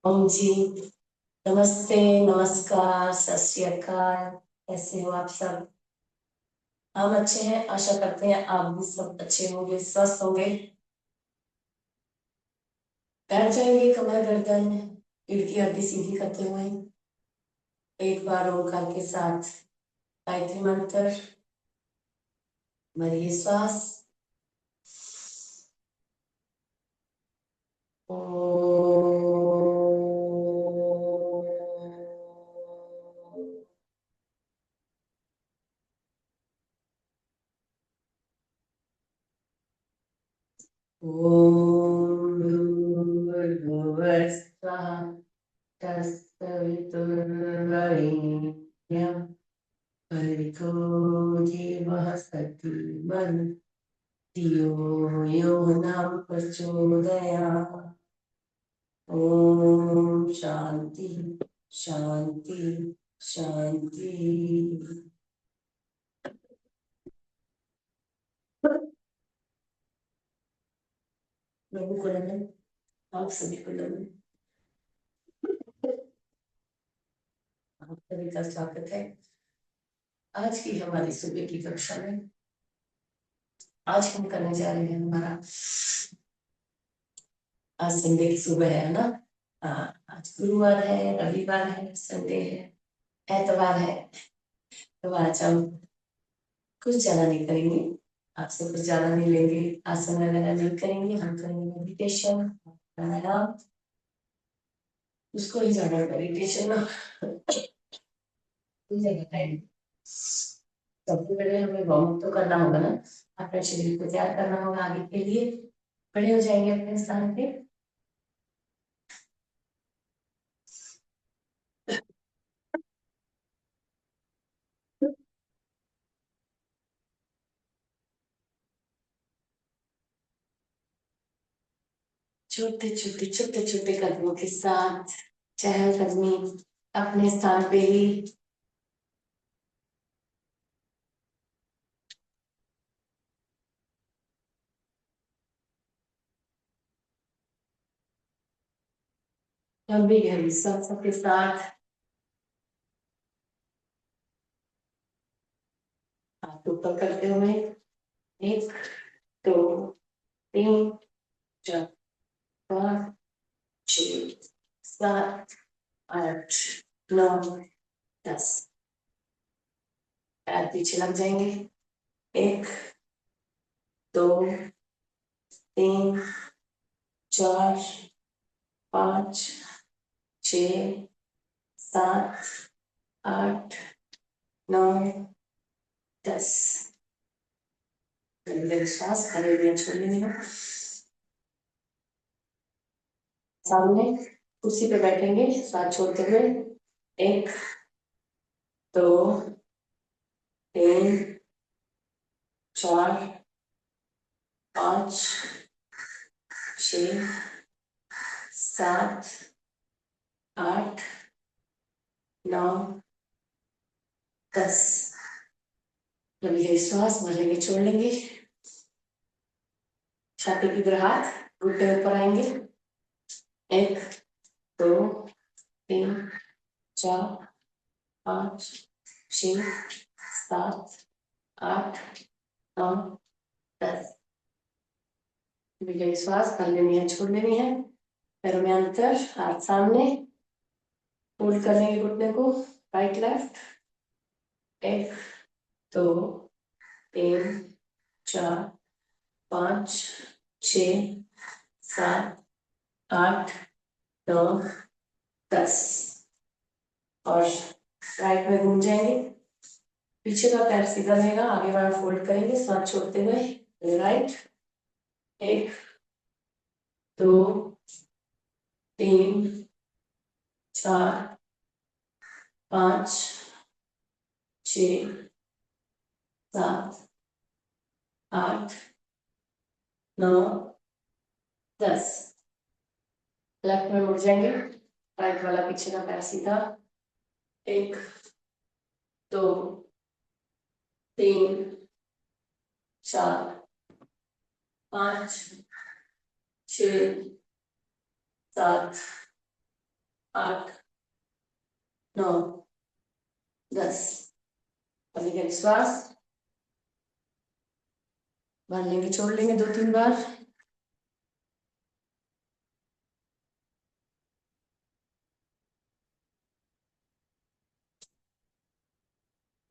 ओम जी। नमस्ते। नमस्कार, सत श्री अकाल। कैसे हो आप सब? हम अच्छे हैं, आशा करते हैं आप भी सब अच्छे होंगे, स्वस्थ होंगे। बैठ जाएंगे, कमर गर्दन पीठ की हड्डी सीधी करते हुए। एक बार ओंकार के साथ गायत्री मंत्र भरिए श्वास। ओम भूर्भुवः स्वः तत्सवितुर्वरेण्यं भर्गो देवः धियो यो न प्रचोदयात्। ओम शांति शांति शांति। प्रभु को नमन, आप सभी को नमन। आप सभी का स्वागत है आज की हमारी सुबह की कक्षा में। आज हम करने जा रहे हैं हमारा, आज संडे की सुबह है ना। आज गुरुवार है, रविवार है, संडे है, एतवार है। तो आज हम कुछ ज्यादा नहीं करेंगे, आपसे कुछ ज्यादा नहीं लेंगे, आसन वगैरह नहीं करेंगे। हम करेंगे मेडिटेशन, प्राणायाम। उसको ही ज्यादा मेडिटेशन टाइम। सबसे पहले हमें वार्म अप तो करना होगा ना, अपने शरीर को तैयार करना होगा आगे के लिए। खड़े हो जाएंगे अपने स्थान पे। छोटे छोटे छोटे छोटे कदमों के साथ चहलकदमी अपने स्थान पे ही। लंबी गहरी सांस के साथ हाथ ऊपर करते हुए, एक, दो, तीन, चार, पाँच, छः, सात, आठ, नौ, 10। पैर पीछे लग जाएंगे। एक, दो, तीन, चार, पाँच, छ, सात, आठ, नौ, 10। श्वास खड़े हुए छोड़ने में। सामने कुर्सी पे बैठेंगे, सांस छोड़ते हुए। एक, दो, तीन, चार, पाँच, छ, सात, आठ, नौ, 10। लंबी श्वास भरेंगे, छोड़ लेंगे। छाती की तरह हाथ, घुटने ऊपर आएंगे। एक, दो, तीन, चार, पाँच, छ, सात, आठ, नौ, 10। श्वास कर लेनी है, छोड़ लेनी है। पैरों में अंतर, हाथ सामने, फोल्ड कर लेंगे घुटने को, राइट लेफ्ट। एक, दो, तीन, चार, पाँच, छ, सात, आठ, नौ, 10। और राइट में घूम जाएंगे। पीछे का पैर सीधा रहेगा, आगे वाला फोल्ड करेंगे, सांस छोड़ते हुए। राइट। एक, दो, तीन, चार, पाँच, छ, सात, आठ, नौ, 10। लेफ्ट में मुड़ जाएंगे, राइट वाला पीछे का पैर सीधा। एक, दो, तीन, चार, पाँच, छ, सात, 8 9 10। अभी का श्वास भर लेंगे, छोड़ लेंगे 2-3 बार।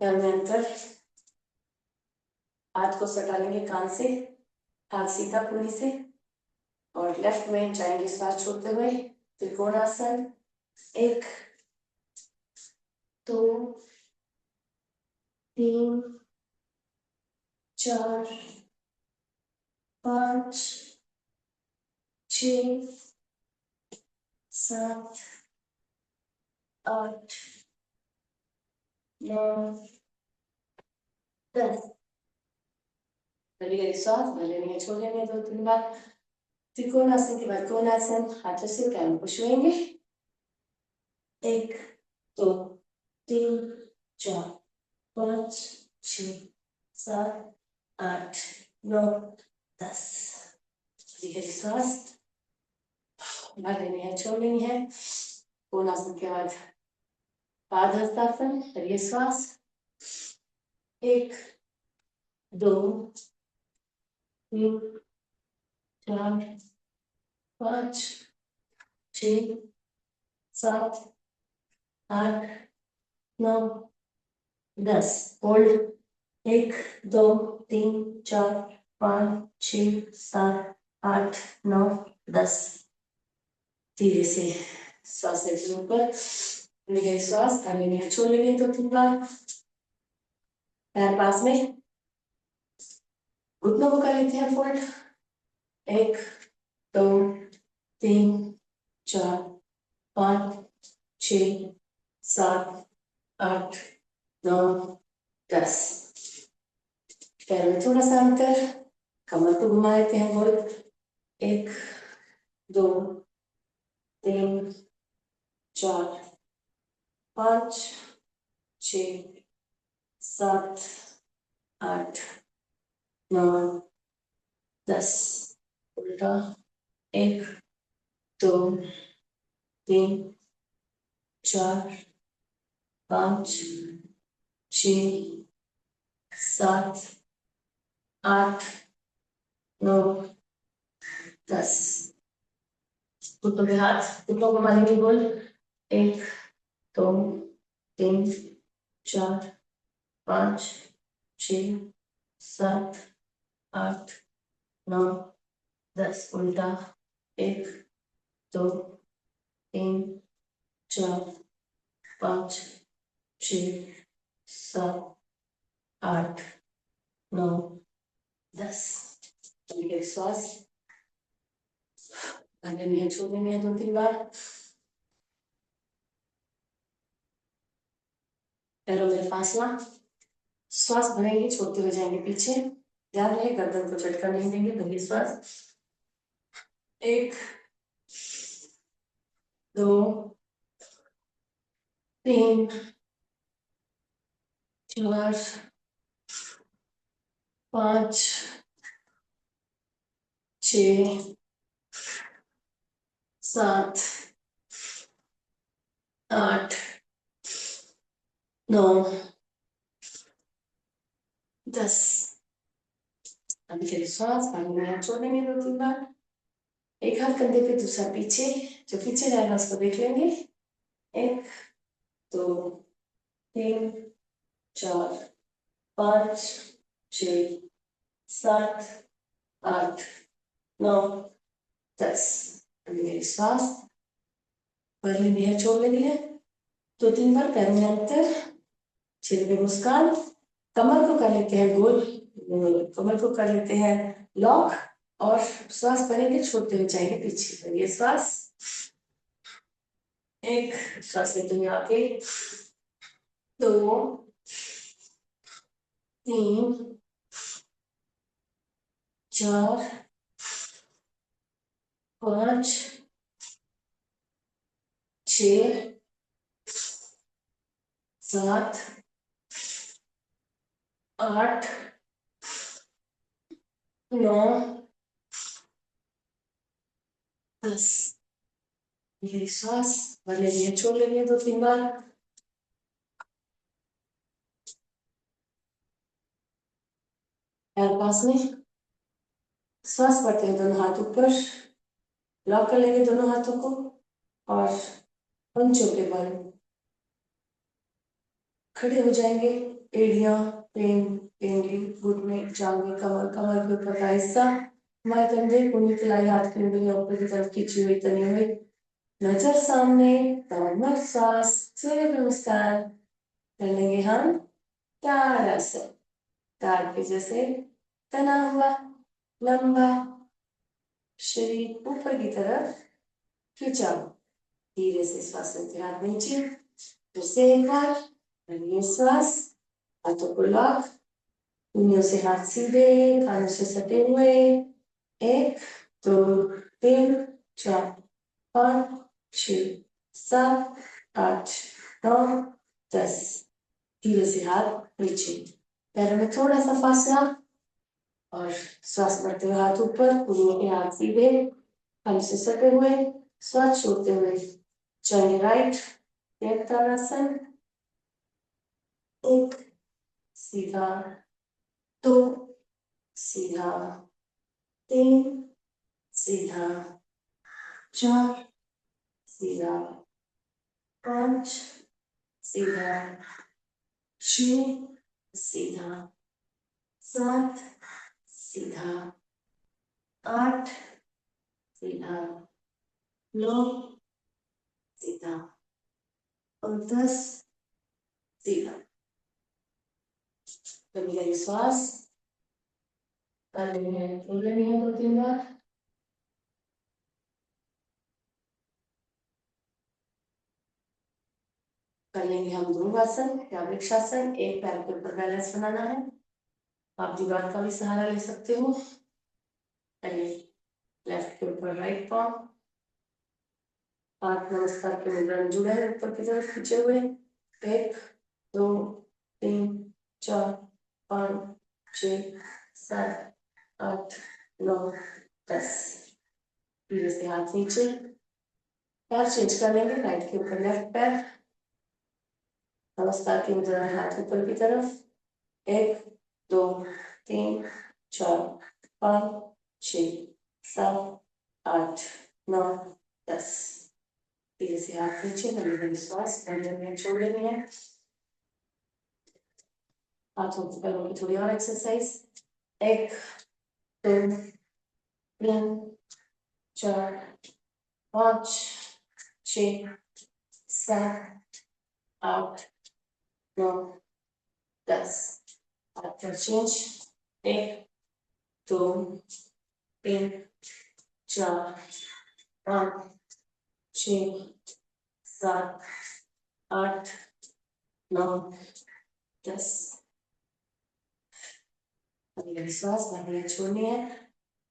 पैर में अंतर, हाथ को सटा लेंगे कान से, हाथ सीधा कुनी से, और लेफ्ट में जाएंगे श्वास छोड़ते हुए त्रिकोणासन। 1 2 3 4 5 6 7 8 9 10। कभी श्वास भर लेंगे, छोड़ लेंगे 2-3 बार। त्रिकोणासन के बाद कोणासन, हाथों से पैरों को छुएंगे। 1 2 3 4 5 6 7 8 9 10। श्वास भर लेनी है, छोड़ लेनी है। कोणासन के बाद पादहस्तासन, करिए श्वास। 1 2 3 4 5 6 7 8 9 10। होल्ड। 1 2 3 4 5 6 7 8 9 10। धीरे से श्वास लेते ऊपर, लेंगे श्वास, लेंगे, छोड़ लेंगे 2-3 बार। पैर पास में, घुटनों को कर लेते हैं फोल्ड। 1 2 3 4 5 6 7 8 9 10। पैर में थोड़ा सा अंतर, कमर को घुमा लेते हैं गोल। 1 2 3 4 5 6 7 8 9 10। उल्टा। 1 2 3 4 5 6 7 8 9 10। घुटनों के हाथ, घुटनों को मारेंगे गोल। 1 2 3 4 5 6 7 8 9 10। उल्टा। 1 2 3 4 5 6 7 8 9 10। श्वास भरने, छोड़ने 2-3 बार। पैरों में फासला, श्वास भरेंगे, छोड़ते हुए जाएंगे पीछे। ध्यान रहे गर्दन को झटका नहीं देंगे। भरिए श्वास। 1 2 3 4 5 6 7 8 9 10। अभी चलिए श्वास पानी छोड़ेंगे 2-3 बार। एक हाथ कंधे पे, दूसरा पीछे, जो पीछे जाएगा उसको देख लेंगे। 1 2 3 4 5 6 7 8 9 10। अभी श्वास भर लेनी है, छोड़ लेनी है 2-3 बार। पैरों में अंतर, चेहरे पे मुस्कान, कमर को कर लेते हैं गोल, कमर को कर लेते हैं लॉक, और श्वास भरेंगे, छोड़ते हुए जाएंगे पीछे। करिए श्वास। 1 श्वास लेते हुए आगे, 2 3 4 5 6 7 8 9 10। गहरी श्वास भर लेनी है, छोड़ लेनी है 2-3 बार। पैर पास में, श्वास भरते हैं दोनों हाथ ऊपर, लॉक कर लेंगे दोनों हाथों को और पंचों के बल खड़े हो जाएंगे। एड़ियां पेंगली, घुटने, जांघें, कमर, कमर के ऊपर का हिस्सा, हमारे कंधे, कुंडी, कलाई, हाथ की उंगलियां ऊपर की तरफ खींची हुई, तनी हुई, नजर सामने, नॉर्मल श्वास, सूर्य नमस्कार कर लेंगे हम। ताड़ासन, ताड़ के जैसे तना हुआ, लंबा, शरीर ऊपर की तरफ खींचा। धीरे से श्वास लेते हाथ नीचे, फिर से एक बार श्वास, हाथों को लॉक, उंगलियों से हाथ सीधे, कानों से सटे हुए। 1 2 3 4 5 6 7 8 9 10। धीरे से हाथ नीचे, पैरों में थोड़ा सा फासला और श्वास भरते हुए हाथ ऊपर, उंगलियों के हाथ सीधे, कानों से सटे हुए, श्वास छोड़ते हुए चलेंगे राइट। एक ताड़ासन, 1 सीधा, 2 सीधा, 3 सीधा, 4 सीधा, 5 सीधा, 6 सीधा, 7 सीधा, 8 सीधा, 9 सीधा और 10 सीधा। कभी कभी श्वास कर लेनी है, छोड़ लेनी है 2-3 बार। कर लेंगे हम ध्रुवासन या वृक्षासन। एक पैर के ऊपर बैलेंस बनाना है, आप दीवार का भी सहारा ले सकते हो। लेफ्ट के ऊपर राइट पाँव, हाथ नमस्कार के मुद्रा में जुड़े हैं, ऊपर की तरफ खींचे हुए। 1 2 3 4 5 6 7 8 9 10। धीरे से हाथ नीचे, पैर चेंज कर लेंगे, राइट के ऊपर लेफ्ट पैर, नमस्कार की मुद्रा में हाथ ऊपर की तरफ। 1 2 3 4 5 6 7 8 9 10। धीरे से हाथ नीचे, लंबी लंबी श्वास भर लेनी है, छोड़ लेनी है। हाथों की पैरों की थोड़ी और एक्सरसाइज। 1 2 3 4 5 6 7 8 9 10। हाथ चेंज। 1 2 3 4 5 6 7 8 9 10। श्वास भरनी है, छोड़नी है।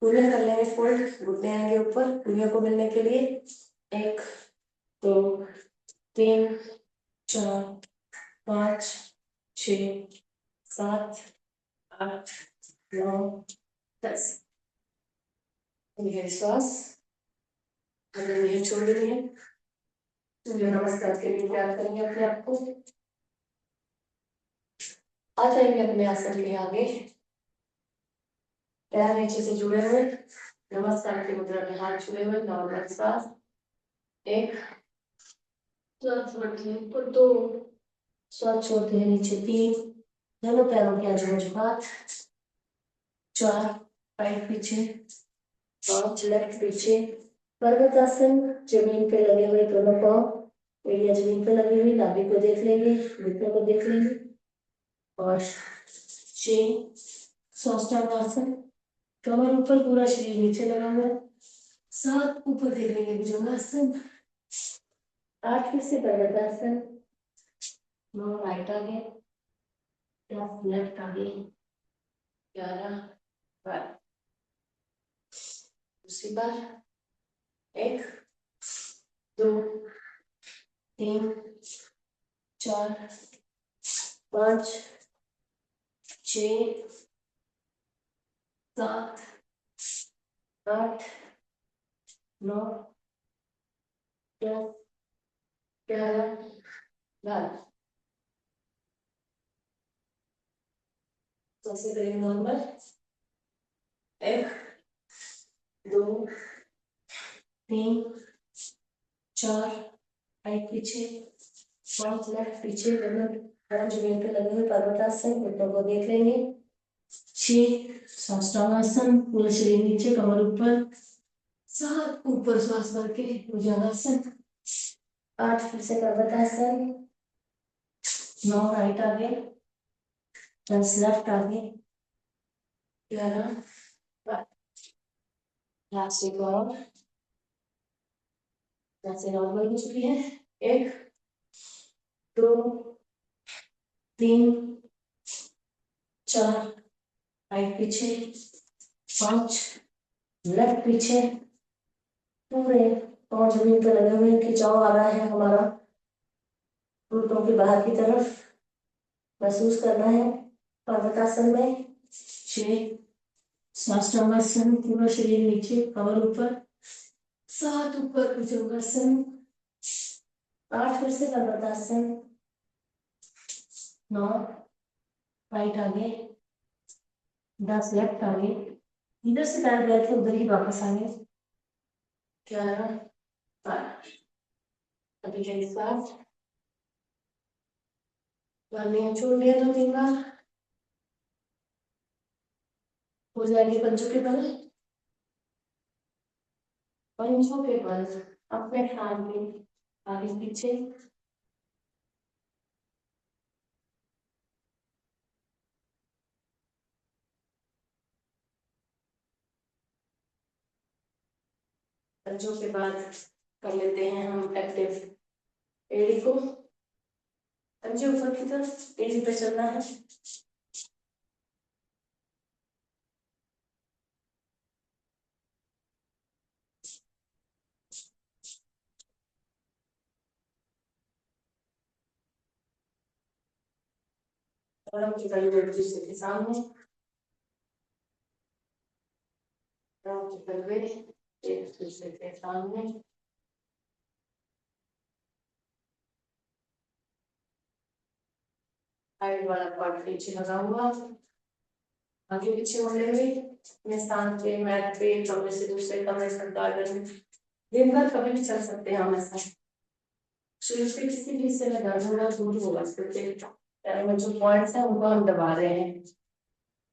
कूलियां कर लेंगे फोल्ड, घुटने आएंगे ऊपर कूलियों को मिलने के लिए। 1 2 3 4 5 6 7 8 9 10। श्वास भरनी है, छोड़नी है। सूर्य नमस्कार के लिए तैयार करेंगे अपने आप को। आ जाएंगे अपने आसन के आगे, पैर नीचे से जुड़े हुए, नमस्कार की मुद्रा में हाथ छुए हुए, नॉर्मल श्वास। 1 श्वास बढ़ती है ऊपर, 2 श्वास छोड़ते हैं नीचे, 3 दोनों पैरों के आजू बाजू हाथ, 4 राइट पीछे, 5 लेफ्ट पीछे। पर्वतासन, जमीन पे लगे हुए दोनों पांव, एड़ियां जमीन पे लगी हुई, नाभि को देख लेंगे, घुटनों को देख लेंगे। और 6 साष्टांगासन, कमर ऊपर, पूरा शरीर नीचे लगा हुआ है। 7 ऊपर देख लेंगे भुजंगासन। 8 फिर से पर्वतासन। 9 राइट आगे, 10 लेफ्ट आगे, 11 बार। दूसरी बार। 1 2 3 4 5 6 7 8 9 क्या क्या है बात सबसे करीब नॉर्मल 1 2 3 4 राइट पीछे 5 लेफ्ट पीछे दोनों जमीन पे लगे हुए पर्वतासन घुटनों को देख लेंगे 6 साष्टांगासन पूरा शरीर नीचे कमर ऊपर 7 ऊपर श्वास भर के भुजंगासन 8 फिर से पर्वतासन 9 राइट आगे 10 लेफ्ट आगे 11 लास्ट एक और जैसे नॉर्मल हो चुकी है 1 2 3 4 राइट पीछे 5 लेफ्ट पीछे पूरे और जमीन पे लगे हुए खिंचाव आ रहा है हमारा घुटनों के बाहर की तरफ महसूस करना है पर्वतासन में 6 साष्टांगासन पूरा शरीर नीचे कमर ऊपर 7 ऊपर भुजंगासन 8 फिर से पर्वतासन 9 राइट आगे 10 लेफ्ट आगे इधर से पैर गए थे उधर ही वापस आगे 11 अभी के साथ वर्नियर छोड़ दिया 2-3 बार हो जाएंगे पंचों के बल अपने हाथ में आगे पीछे पंचों के बाद कर लेते हैं हम एक्टिव एड़ी को पंजे ऊपर की तरफ एड़ी पे चलना है पैरों की कड़ी एक दूसरे के सामने पैरों की कड़ी एक दूसरे के सामने साइड वाला पार्ट पीछे लगा हुआ आगे पीछे मुड़े हुए अपने स्थान पे मैट पे कमरे से दूसरे कमरे तक गार्डन दिन भर कभी भी चल सकते हैं हम ऐसा शरीर के किसी भी हिस्से में दर्द होगा दूर होगा क्योंकि पैर में जो पॉइंट्स हैं उनको हम दबा रहे हैं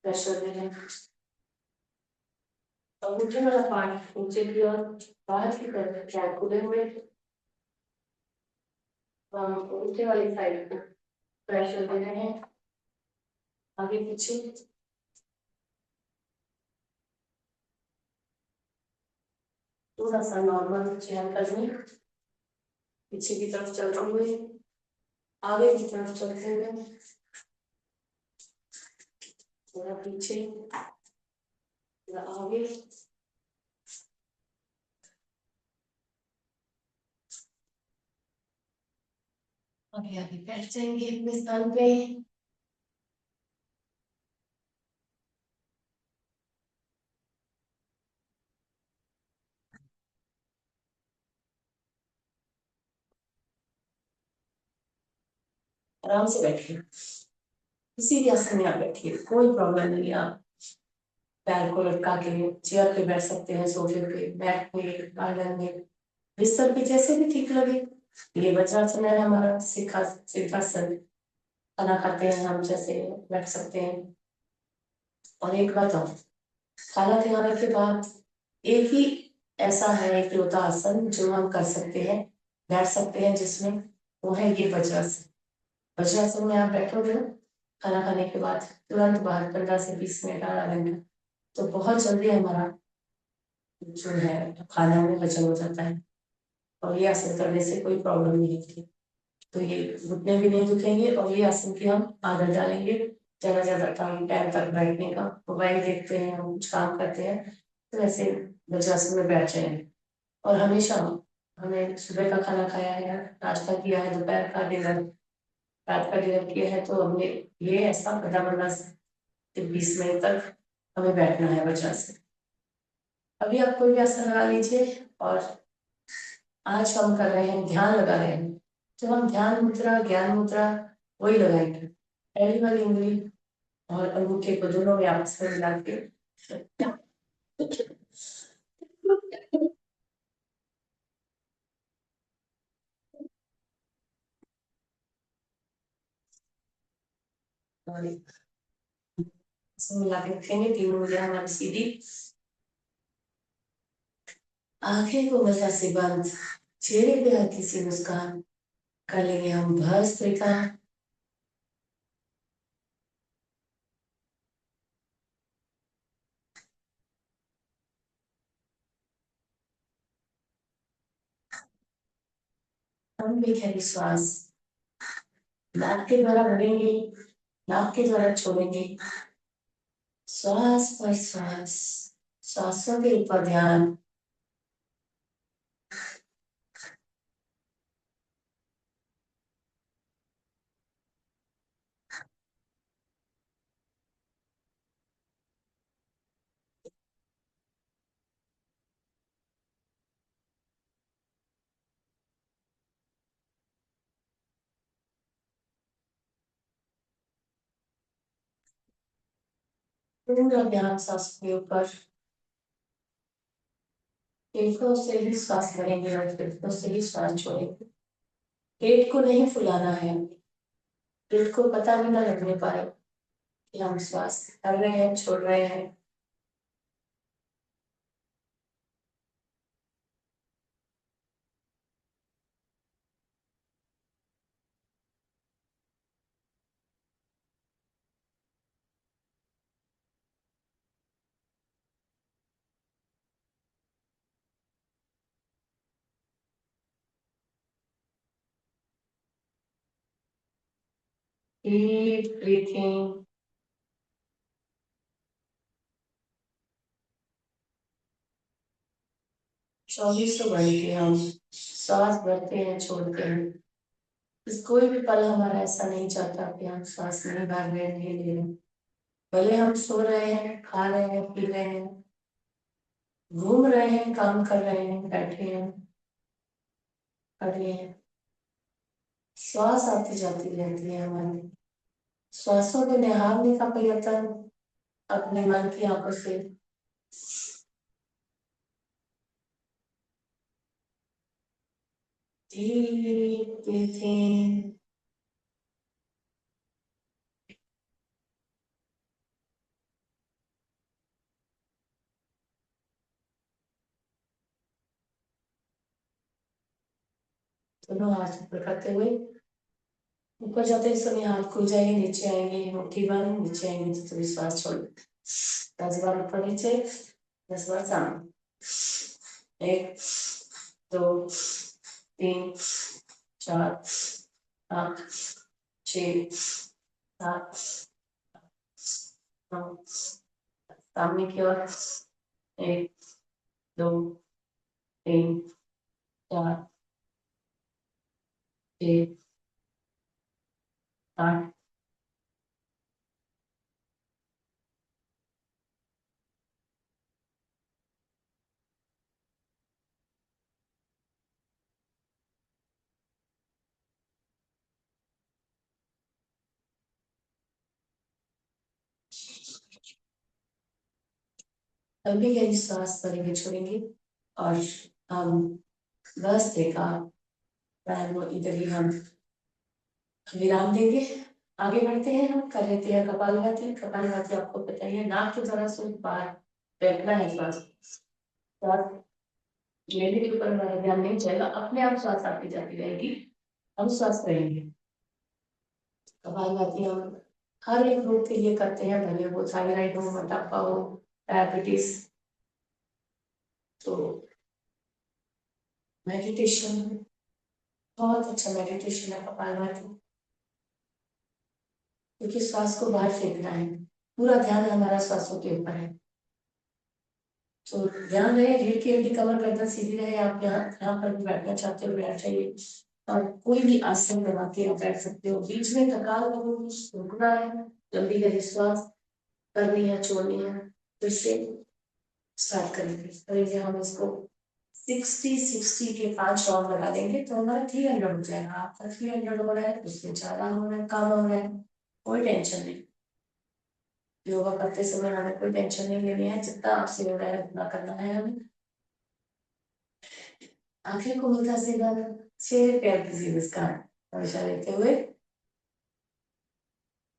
प्रेशर दे रहे हैं और नीचे वाला पार्ट नीचे की ओर बाहर की तरफ क्या खुले हुए नीचे वाली साइड को प्रेशर दे रहे हैं आगे पीछे थोड़ा सा नॉर्मल चेयर करनी पीछे की तरफ चलते हुए आगे की तरफ चलते हुए थोड़ा पीछे थोड़ा आगे आगे आगे बैठ जाएंगे अपने स्थान पे आराम से बैठिए किसी भी आसन में आप बैठिए कोई प्रॉब्लम नहीं है आप पैर को लटका के चेयर पे बैठ सकते हैं सोफे पे बैठ पे गार्डन में बिस्तर पे जैसे भी ठीक लगे ये वज्रासन है हमारा सिद्धासन खाना खाते हैं हम जैसे बैठ सकते हैं और एक बात और खाना खिलाने के बाद एक ही ऐसा है एक लौता आसन जो हम कर सकते हैं बैठ सकते हैं जिसमें वो है ये वज्रासन वज्रासन में आप बैठोगे ना खाना खाने के बाद तुरंत बाद 15 से 20 मिनट आधा घंटा तो बहुत जल्दी हमारा जो है खाना में हजम हो जाता है और ये आसन करने से कोई प्रॉब्लम नहीं होती तो ये घुटने भी नहीं दुखेंगे और ये आसन की हम आदत डालेंगे ज्यादा टाइम तक बैठने का मोबाइल देखते हैं हम कुछ काम करते हैं तो ऐसे वज्रासन में बैठ जाएंगे और हमेशा हमें सुबह का खाना खाया है नाश्ता किया है दोपहर का डिनर रात का डिनर किया है तो हमने ये ऐसा आधा घंटा से 20 मिनट तक हमें बैठना है वज्रासन अभी आप कोई भी आसन लगा लीजिए और आज हम कर रहे हैं ध्यान लगा रहे हैं। जब हम ध्यान मुद्रा ज्ञान मुद्रा वही लगाएंगे, पहली वाली उंगली और अंगूठे को दोनों में आपस में मिला के और इसमें मिला के रखेंगे। तीनों उंगलियां हमारी सीधी, आंखें को मजा से बंद, चेहरे पे हल्की सी मुस्कान कर लेंगे हम भस्त्रिका। हम भी गहरी श्वास नाक के द्वारा भरेंगे, नाक के द्वारा छोड़ेंगे। श्वास पर श्वास, श्वासों के ऊपर ध्यान। पूरा ध्यान सांस के ऊपर, फेफड़ों से ही श्वास भरेंगे और फेफड़ों से ही श्वास छोड़ेंगे। पेट को नहीं फुलाना है, पेट को पता भी ना लगने पाए कि हम श्वास कर रहे हैं छोड़ रहे हैं। Deep breathing. चौबीसों घंटे हम श्वास भरते हैं छोड़ते हैं। इस कोई भी पल हमारा ऐसा नहीं चाहता कि हम श्वास नहीं भर रहे हैं, नहीं ले रहे हैं। भले हम सो रहे हैं, खा रहे हैं, पी रहे हैं, घूम रहे हैं, काम कर रहे हैं, बैठे हैं, खड़े हैं, श्वास आती जाती रहती है हमारी। श्वासों को निहारने का प्रयत्न अपने मन की आंखों से। Deep breathing. दोनों हाथ ऊपर करते हुए ऊपर जाते समय हाथ खुल जाएंगे, नीचे आएंगे मुट्ठी बंद, नीचे आएंगे तो थोड़ी श्वास छोड़। 10 बार ऊपर नीचे, 10 बार सामने। 1 2 3 4 5 6 7 9। सामने की ओर 1 2 3 4 6 8। अभी गहरी श्वास भरेंगे छोड़ेंगे और हम बस देखा प्राणायाम इधर ही हम विराम देंगे। आगे बढ़ते हैं, हम कर लेते हैं कपालभाति। कपालभाति आपको पता ही है, नाक की तरह से बाहर बैठना है। श्वास श्वास लेने के ऊपर हमारा ध्यान नहीं जाएगा, अपने आप श्वास आती जाती रहेगी, हम श्वास करेंगे। कपालभाति हम हर एक रोग के लिए करते हैं, भले वो थायराइड हो, मोटापा हो, डायबिटीज। तो मेडिटेशन बहुत अच्छा मेडिटेशन है कपालभाति, क्योंकि श्वास को बाहर फेंकना है। पूरा ध्यान हमारा श्वासों के ऊपर है। तो ध्यान रहे, रीढ़ की हड्डी कमर गर्दन सीधी रहे। आप यहाँ पर भी बैठना चाहते हो बैठ जाइए, और कोई भी आसन बना के आप बैठ सकते हो। बीच में थकान लगेगी, रुकना है, लंबी गहरी श्वास करनी है, छोड़नी है, फिर से स्टार्ट करेंगे हम इसको। 60 के 5 राउंड लगा देंगे तो हमारा 300 हो जाएगा। आपका 300 हो रहा है, उससे ज्यादा हो रहा है, कम हो रहा है, कोई टेंशन नहीं। योगा करते समय हमें कोई टेंशन नहीं लेनी है, जितना आपसे हो रहा है उतना करना है हमें। आंखें को उल्टा सीधा, चेहरे पे हल्की सी मुस्कान हमेशा लेते हुए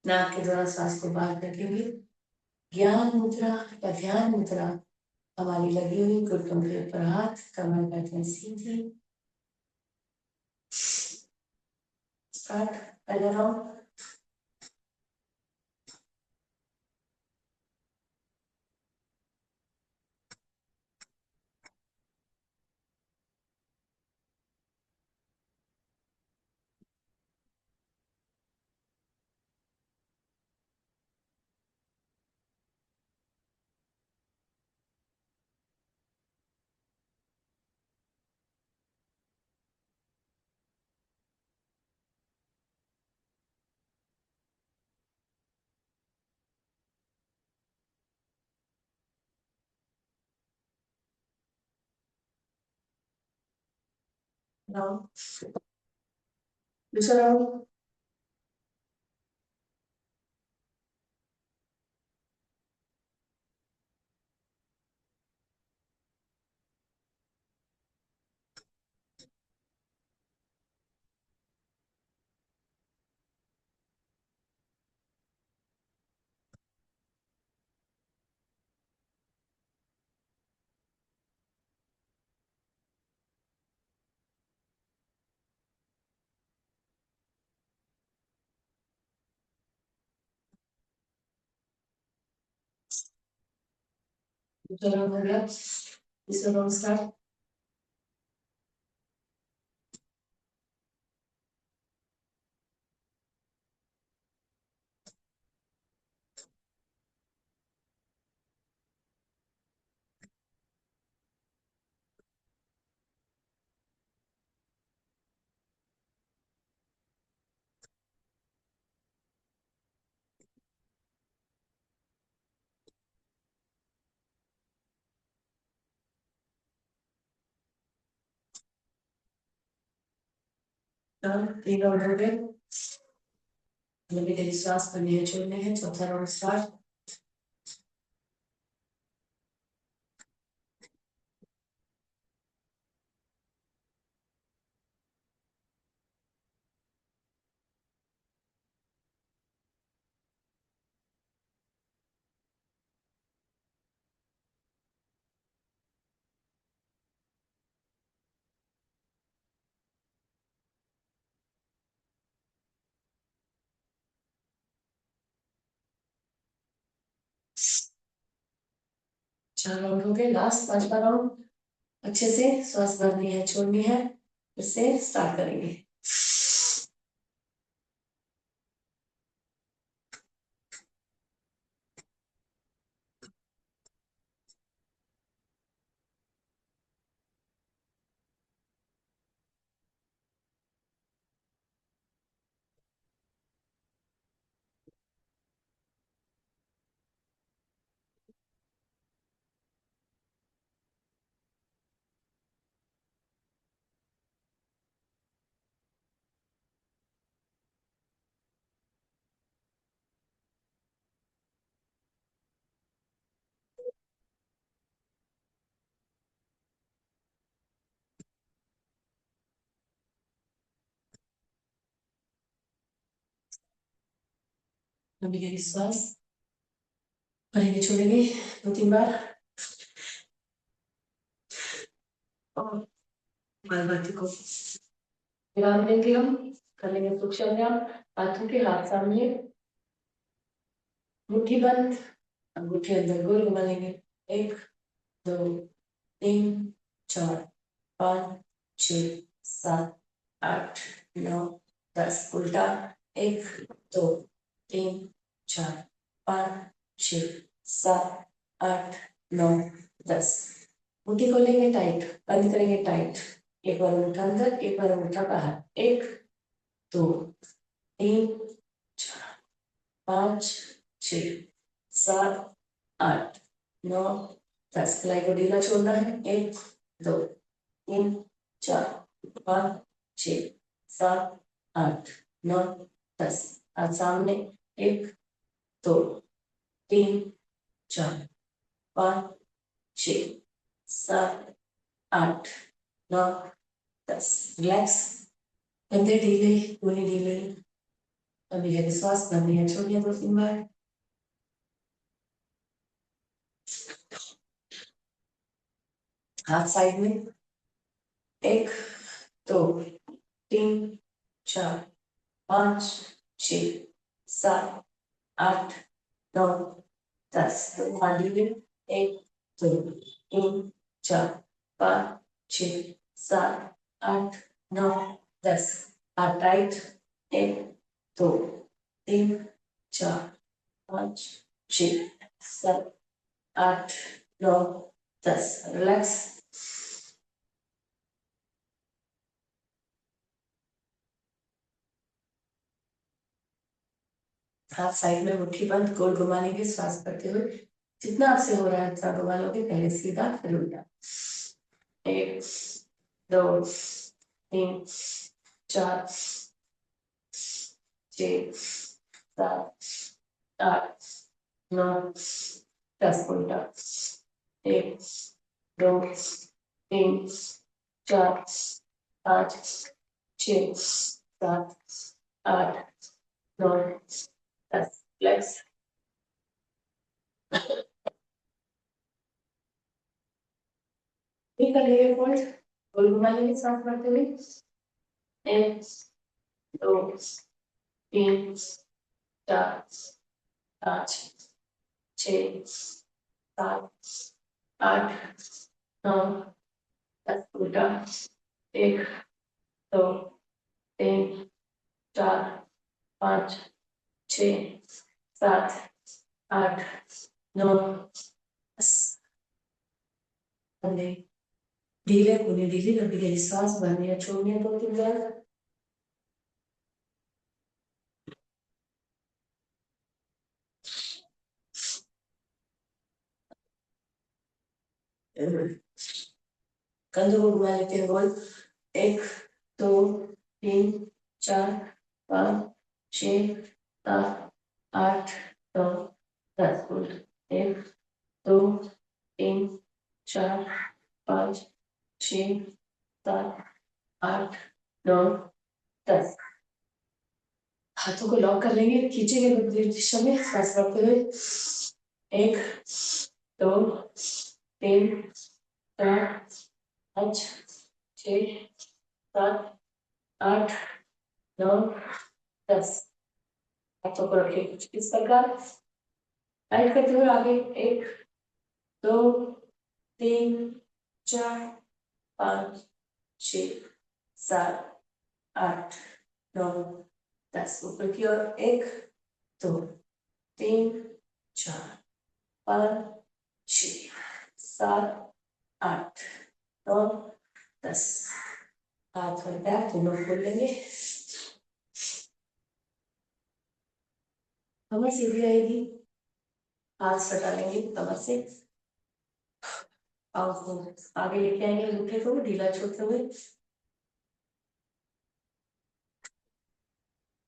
नाक के द्वारा सांस को बाहर रखेंगे। ज्ञान मुद्रा या ध्यान मुद्रा हमारी लगी हुई, घुटनों के ऊपर हाथ, कमर बैठे सीधी। स्टार्ट, पहला राउंड। राउंड, दूसरा राउंड। दूसरा राउंड हो गया, तीसरा राउंड स्टार्ट। तीन राउंड हो गए, लंबी गहरी सांस भरनी है, छोड़ने हैं। चौथा राउंड स्टार्ट। चार राउंड हो गए, लास्ट पांचवा राउंड। अच्छे से सांस भरनी है, छोड़नी है, फिर से स्टार्ट करेंगे। लंबी गहरी सांस भरेंगे, छोड़ेंगे 2-3 बार और बालभाती को विराम देंगे। हम कर लेंगे सूक्ष्म व्यायाम। हाथों के हाथ सामने, मुट्ठी बंद, अंगूठे अंदर गोल घुमा लेंगे। 1 2 3 4 5 6 7 8 9 10। उल्टा। 1 2 3 4 5 6 7 8 9 10। मुट्ठी खोलेंगे टाइट, बंद करेंगे टाइट। एक बार अंगूठा अंदर, एक बार अंगूठा बाहर। 1 2 3 4 5 6 7 8 9 10। कलाई को ढीला छोड़ना है। 1 2 3 4 5 6 7 8 9 10 और सामने 1 2 3 4 5 6 7 8 9 10 रिलैक्स कंधे ढीले पूरी ढीले अभी है विश्वास करनी है छोड़िए 2-3 बार हाथ साइड में 1 2 3 4 5 6 7 8 9 10 तो हाथ ढीले 1 2 3 4 5 6 7 8 9 10 हाथ टाइट 1 2 3 4 5 6 7 8 9 10 रिलैक्स हाथ साइड में मुट्ठी बंद गोल घुमाने की श्वास करते हुए जितना आपसे हो रहा है उतना घुमा लोगे पहले सीधा फिर उल्टा 1 2 3 4 6 7 8 9 10 उल्टा 1 2 3 4 5 6 7 8 9 10 फ्लेक्स ठीक है फोल्ड गोल घुमाने की सांस करते हुए 1 2 3 4 5 6 7 8 9 10 उल्टा 1 2 3 4 5 6 7 8 9 10 धीरे पूरी धीरे लंबी गहरी सांस भरनी है छोड़नी है 2-3 बार कंधों को घुमा लेते हैं गोल 1 2 3 4 5 6 7 8 9 10 उल्टा 1 2 3 4 5 6 7 8 9 10 हाथों को लॉक कर लेंगे खींचेंगे विपरीत दिशा में सांस रखते हुए 1 2 3 4 5 6 7 8 9 10 हाथों को रखिए कुछ इस प्रकार टाइट करते हुए आगे 1 2 3 4 5 6 7 8 9 10 ऊपर की ओर 1 2 3 4 5 6 7 8 9 10 हाथ और पैर दोनों खोल लेंगे कमर सीधी रहेगी हाथ सटा लेंगे कमर से आगे लेके आएंगे अंगूठे को ढीला छोड़ते हुए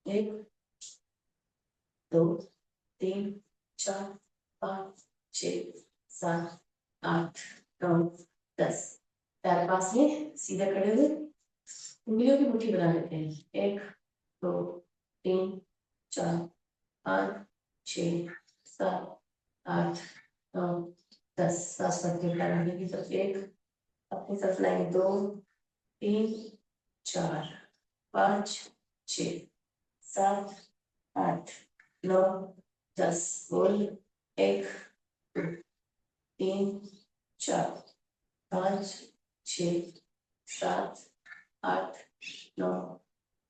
1 2 3 4 5 6 7 8 9 10 पैर पास में सीधा खड़े हुए उंगलियों की मुट्ठी बना लेते हैं 1 2 3 4 5 6 7 8 9 10 सांस रखिए पैर आगे की तरफ 1 अपनी तरफ लाएंगे 2 3 4 5 6 7 8 9 10 बोल 1 3 4 5 6 7 8 9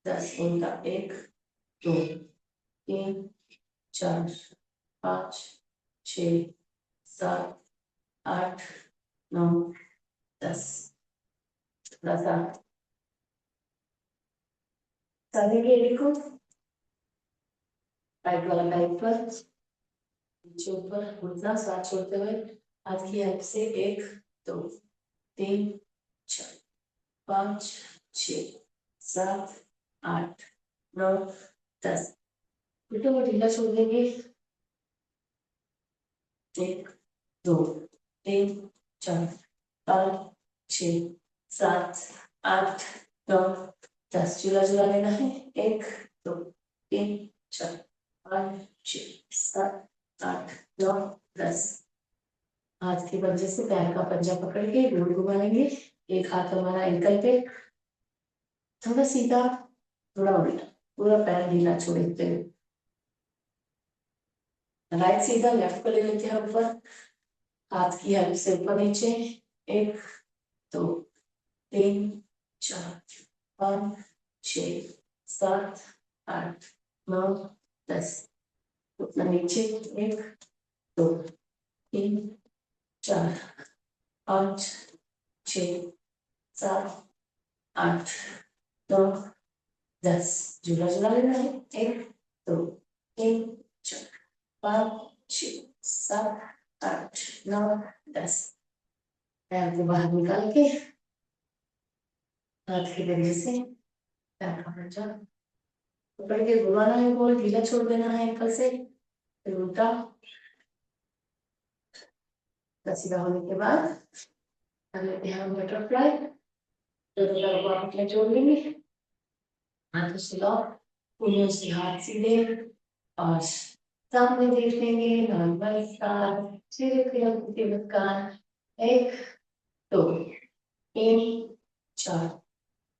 10 उनका 1 2 3 4 5 6 7 8 9 10 सामने के एडी को राइट वाला बैक पर नीचे ऊपर घुटना साथ छोड़ते हुए हाथ की हेल्प से 1 2 3 4 5 6 7 8 9 10। बेटा वो ढीला छोड़ देंगे। 1 2 3 4 5 6 7 8 9 10। झूला झूला लेना है। 1 2 3 4 5 6 7 8 9 10। हाथ के पंजे से पैर का पंजा पकड़ के गोल घुमाएंगे। एक हाथ हमारा एंकल पे, थोड़ा सीधा थोड़ा उल्टा, पूरा पैर ढीला छोड़ते हुए। राइट सीधा, लेफ्ट को ले लेते हैं ऊपर, हाथ की हेल्प से ऊपर नीचे। 1 2 3 4 5 6 7 8 9 10। उतना नीचे। 1 2 3 4 5 6 7 8 9 10। झूला झूला लेना है। 1 2 3 4 5 6 7 8 9 10। पैर को बाहर निकाल के हाथ के जरिए से पैर का पंजा पकड़ के घुमाना है, गोल ढीला छोड़ देना है एंकल से, फिर उल्टा। सीधा होने के बाद कर लेते हैं हम बटरफ्लाई। दोनों तरफ को आंखें जोड़ लेंगे, हाथों से लॉक, उंगलियों से हाथ सीधे और सामने देख लेंगे। नमस्कार, नमस्कार। 1 2 3 4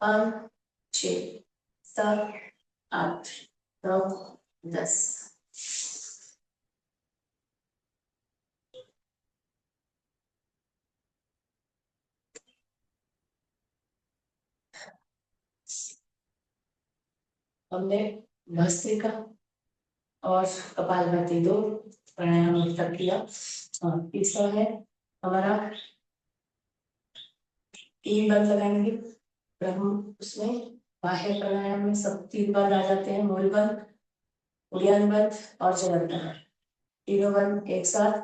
5 6 7 8 9 10। हमने भस्त्रिका और कपालभाति 2 प्राणायाम अभी तक किया। और तीसरा है हमारा 3 बार लगाएंगे ब्रह्म, उसमें बाह्य प्राणायाम में सब 3 बार आ जाते हैं। मूल बंद, उड़ियान बंद और जगन्नाथ, तीनों बंद एक साथ।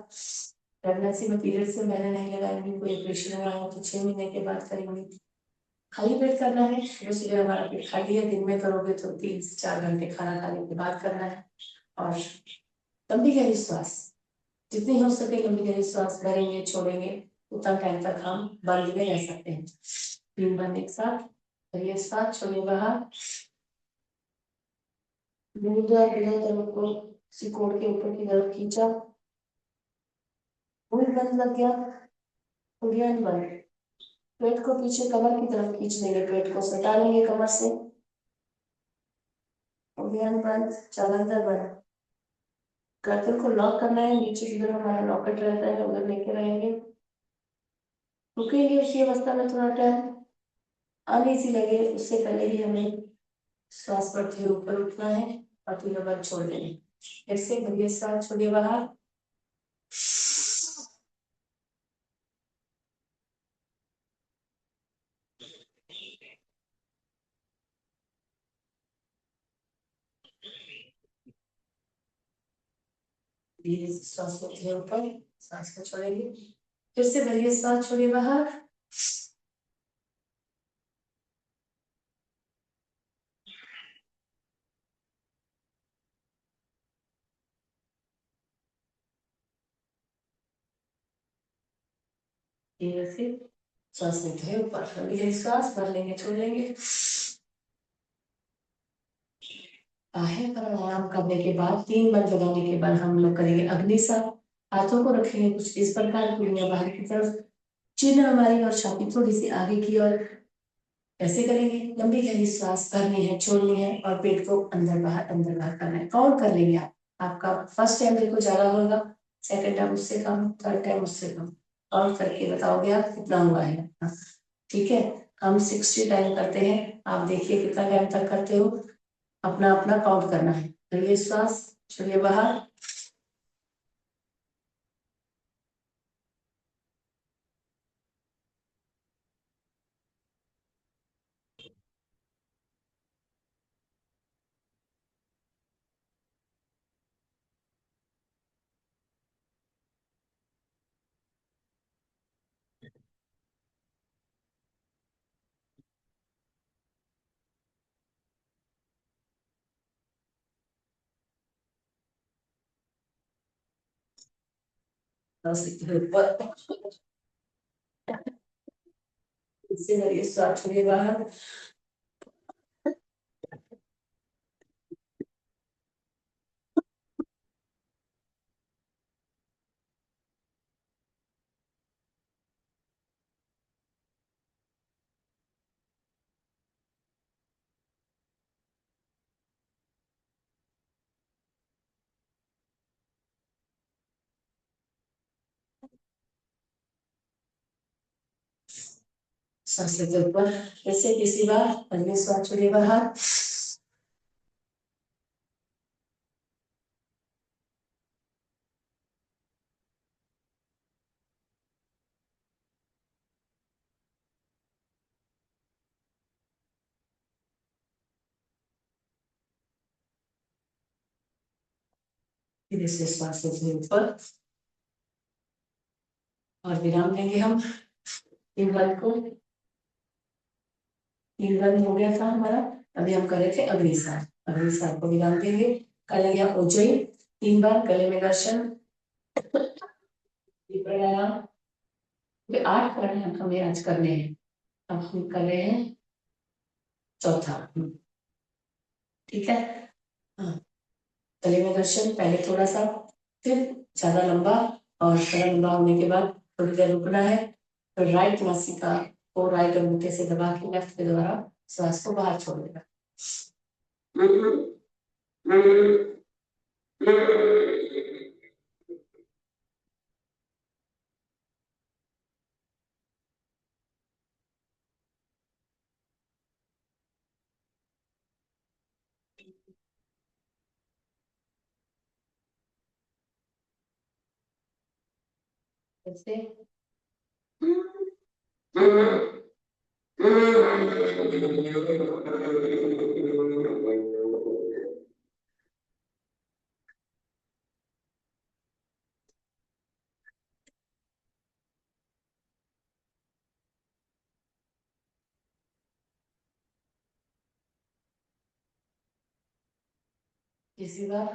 प्रेगनेंसी में पीरियड से मैंने नहीं लगाएंगे, कोई ऑपरेशन हुआ है तो 6 महीने के बाद करेंगे। खाली पेट करना है, इसलिए हमारा पेट खाली है। दिन में करोगे तो 3 से 4 घंटे खाना खाने के बाद करना है। और लंबी गहरी श्वास, जितनी हो सके लंबी गहरी श्वास भरेंगे छोड़ेंगे, उतना टाइम तक हम बंद में रह सकते हैं। 3 बंद एक साथ, भरिए श्वास, छोड़िए बाहर। तरफ को सिकोड़ के ऊपर की तरफ खींचा, मूल बंद लग गया, उड़ियान बंद। पेट को पीछे कमर की तरफ खींच लेंगे, पेट को सटा लेंगे कमर से, उड़ियान बंद, जालंधर बंद। गर्दन को लॉक करना है, नीचे की तरफ हमारा लॉकेट रहता है, उधर लेके रहेंगे। रुकेंगे उसी अवस्था में थोड़ा टाइम, अनईजी लगे उससे पहले ही हमें श्वास बढ़ते हुए ऊपर उठना है और तीनों बार छोड़ देंगे। फिर से भरिए श्वास, छोड़िए बाहर। धीरे से श्वास लेते हैं ऊपर, सांस को छोड़ेंगे। फिर से भरिए श्वास, छोड़िए बाहर। धीरे से श्वास लेते हैं ऊपर, भरिए श्वास, भर लेंगे छोड़ लेंगे। बाह्य प्राणायाम करने के बाद 3 बार लगाने के बाद हम लोग करेंगे अग्नि साफ। हाथों को रखेंगे कुछ इस प्रकार, कुड़ियां बाहर की तरफ, चिन्ह हमारी और छाती थोड़ी सी आगे की ओर। ऐसे करेंगे, लंबी गहरी श्वास भरनी है, छोड़नी है और पेट को अंदर बाहर करना है। काउंट कर लेंगे आप, आपका फर्स्ट टाइम देखो ज्यादा होगा, सेकंड टाइम उससे कम, थर्ड टाइम उससे कम। काउंट करके बताओगे आप कितना हुआ है। ठीक है, हम 60 टाइम करते हैं, आप देखिए कितना टाइम तक करते हो, अपना अपना काउंट करना है। भरिए श्वास, छोड़िए बाहर। ऊपर इससे करिए स्टार्ट करिए बाहर। सांस लेते ऊपर, ऐसे तीसरी बार पहले सांस छोड़िए बाहर। फिर इसे सांस लेते ऊपर और विराम देंगे हम। तीन बार को, तीन बार हो गया था हमारा। अभी हम कर रहे थे अगली सांस, अगली सांस को विराम देंगे। गले या ऊंचाई, तीन बार गले में घर्षण, प्राणायाम। 8 प्राणायाम हमें आज करने हैं। अब हम कर रहे हैं चौथा। ठीक है। हाँ, गले में घर्षण पहले थोड़ा सा, फिर ज्यादा लंबा, और थोड़ा लंबा होने के बाद थोड़ी देर रुकना है। फिर राइट नासिका को राइट अंगूठे से दबा के लेफ्ट के द्वारा श्वास को बाहर छोड़ देगा। ऐसे इसी बार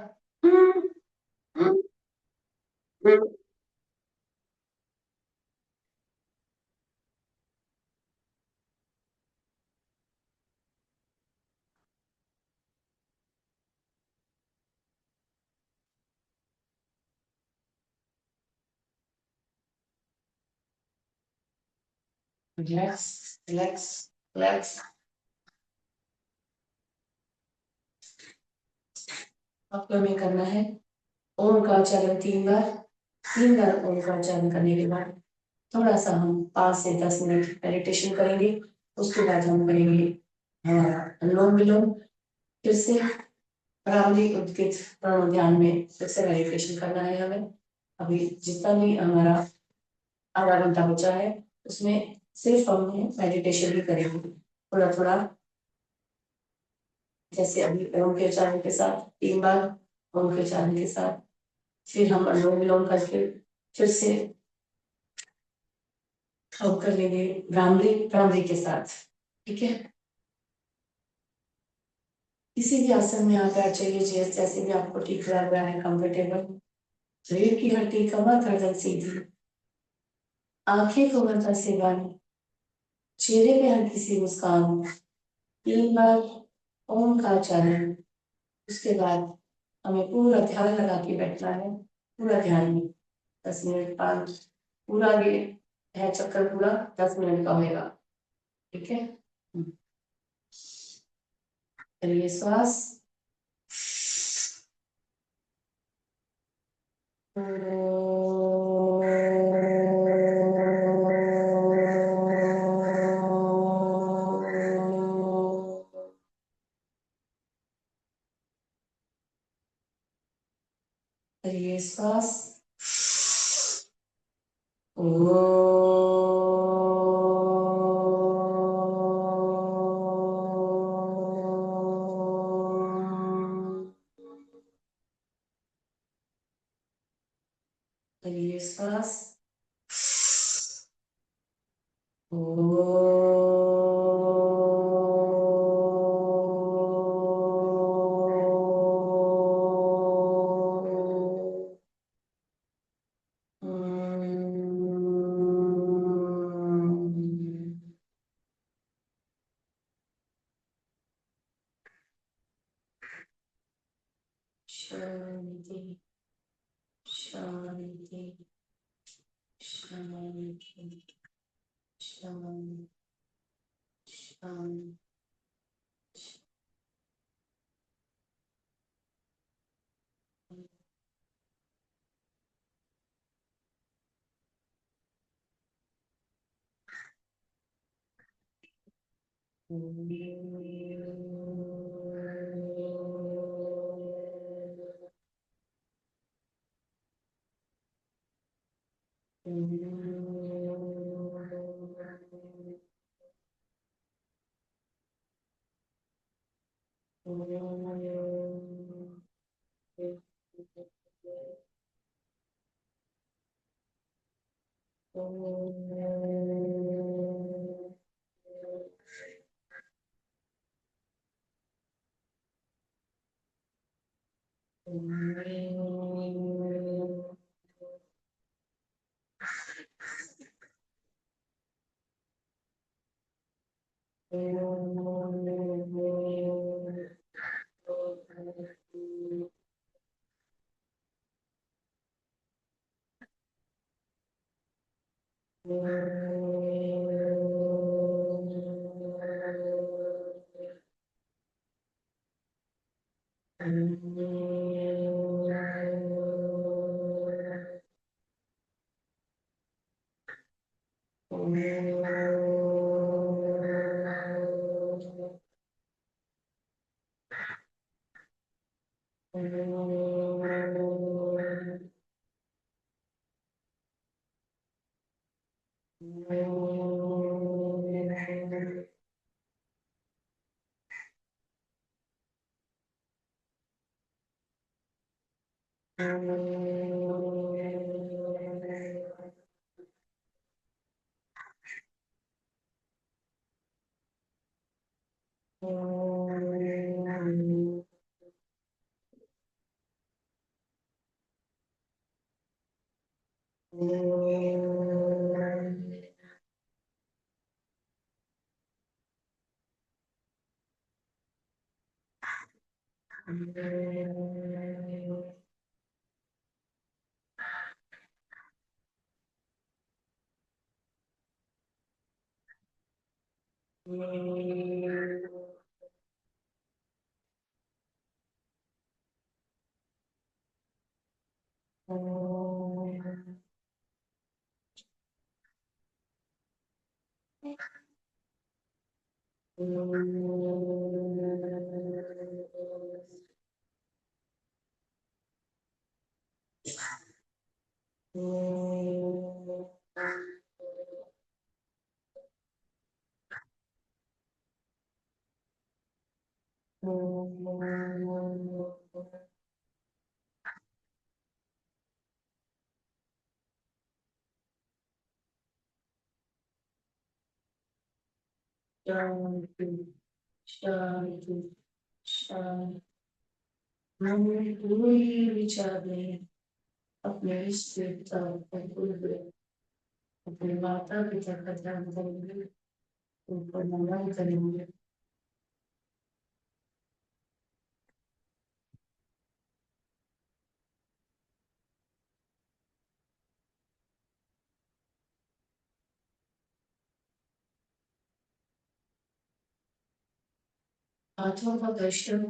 रिलैक्स, रिलैक्स, रिलैक्स। आपको हमें करना है ओम का उच्चारण 3 बार। 3 बार ओम का उच्चारण करने के बाद थोड़ा सा हम 5 से 10 मिनट मेडिटेशन करेंगे। उसके बाद हम करेंगे हमारा अनुलोम विलोम। फिर से भ्रामरी उद्गित प्रणव ध्यान में फिर से मेडिटेशन करना है हमें। अभी जितना भी हमारा आधा घंटा बचा है उसमें सिर्फ हम मेडिटेशन ही करेंगे थोड़ा थोड़ा। जैसे अभी ओम के उच्चारण के साथ 3 बार ओम के उच्चारण के साथ, फिर हम अनुलोम विलोम करके फिर से हम कर लेंगे भ्रामरी, भ्रामरी के साथ। ठीक है। किसी भी आसन में आप बैठ जाइए, जैसे भी आपको ठीक लग रहा है, कंफर्टेबल। शरीर की हड्डी, कमर, गर्दन सीधी, आंखें कोमलता से बंद, चेहरे पे हल्की सी मुस्कान। 3 बार ओम का उच्चारण। उसके बाद हमें पूरा ध्यान लगा के बैठना है, पूरा ध्यान में। 10 मिनट, 5, पूरा ये है चक्कर पूरा 10 मिनट का होगा। ठीक है। करिए श्वास। करिए श्वास। करिए श्वास। शांति शांति शांति। शांति शांति शांति। मन में कोई विचार नहीं, अपने इष्ट देवता अपने माता पिता का ध्यान करेंगे, उनको नमन करेंगे। हाथों का दर्शन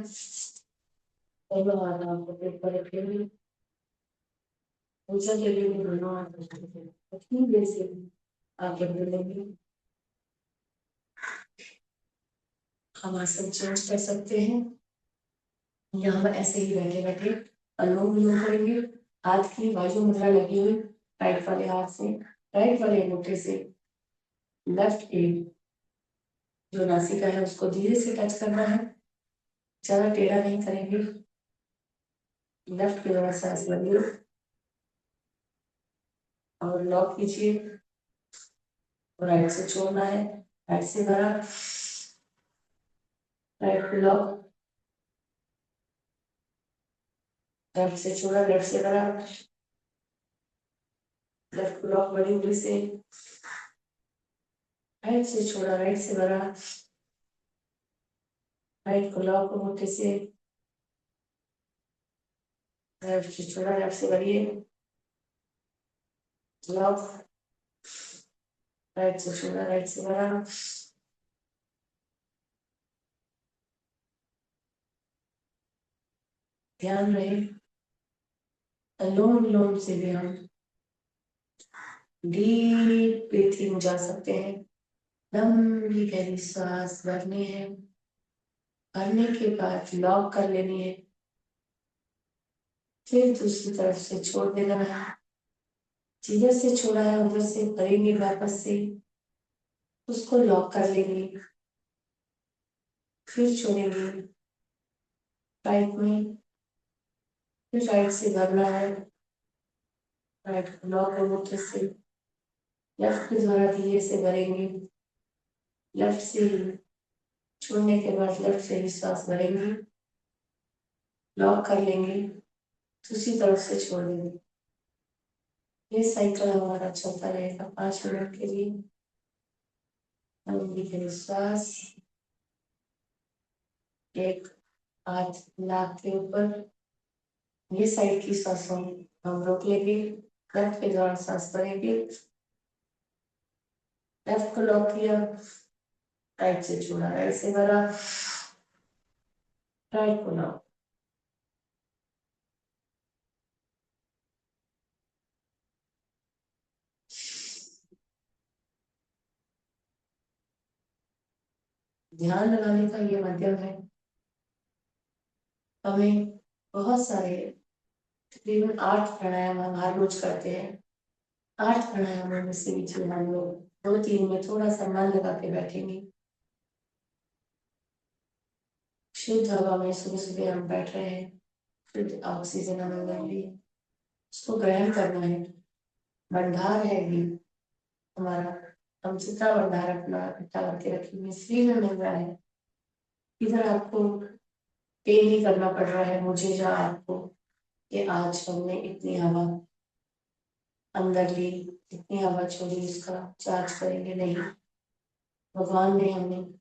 दोनों हाथों को ऊपर रखेंगे, पूजा के लिए दोनों हाथ रखेंगे, अपनी जैसे आगे बढ़ेंगे। हम आसन चेंज कर सकते हैं, यहाँ ऐसे ही बैठे बैठे अनुलोम विलोम करेंगे। हाथ की बाजू मुद्रा लगी हुई, राइट वाले हाथ से, राइट वाले अंगूठे से लेफ्ट की जो नासिका है उसको धीरे से टच करना है, ज्यादा टेढ़ा नहीं करेंगे। लेफ्ट की तरफ सांस भरिए और लॉक कीजिए, राइट से छोड़ना है, राइट से भरा, राइट को लॉक, लेफ्ट से छोड़ा, लेफ्ट से भरा, लेफ्ट को लॉक बड़ी उंगली से, राइट से छोड़ा, राइट से भरा, राइट को लॉक अंगूठे से, लेफ्ट से छोड़ा, लेफ्ट से भरिए, लॉक, राइट से छोड़ा, राइट से भरा। ध्यान रहे अनुलोम विलोम से भी हम डीप ब्रीथिंग जा सकते हैं। लंबी गहरी सांस भरनी है, भरने के बाद लॉक कर लेनी है, फिर दूसरी तरफ से छोड़ देना है। जिधर से छोड़ा है उधर से भरेंगे वापस से, उसको लॉक कर लेंगे, फिर छोड़ेंगे राइट में, फिर राइट से भरना है, राइट को लॉक अंगूठे से, लेफ्ट के द्वारा धीरे से भरेंगे, लेफ्ट से छोड़ने के बाद लेफ्ट से ही सांस भरेंगे, लॉक कर लेंगे, दूसरी तरफ से छोड़ देंगे। ये साइकिल हमारा चलता रहेगा 5 मिनट के लिए। लंबी गहरी सांस, एक हाथ नाक के ऊपर, ये साइड की सांसों हम रोक लेंगे, लेफ्ट के द्वारा सांस भरेंगे, लेफ्ट को लॉक किया, राइट से छोड़ा, राइट से भरा, राइट को लॉक। ध्यान लगाने का ये माध्यम है। हमें बहुत सारे तकरीबन 8 प्राणायाम हम हर रोज करते हैं। 8 प्राणायामों में से भी हम लोग 2-3 में थोड़ा सा मन लगा के बैठेंगे। शुद्ध हवा में सुबह सुबह हम बैठ रहे हैं, शुद्ध ऑक्सीजन हमें मिल रही है, उसको ग्रहण करना है। भंडार है ये हमारा, हम जितना भंडार अपना इकट्ठा करके रखेंगे फ्री में मिल रहा है। इधर आपको पे नहीं करना पड़ रहा है मुझे या आपको कि आज हमने इतनी हवा अंदर ली, इतनी हवा छोड़ी, इसका चार्ज करेंगे नहीं। भगवान ने हमें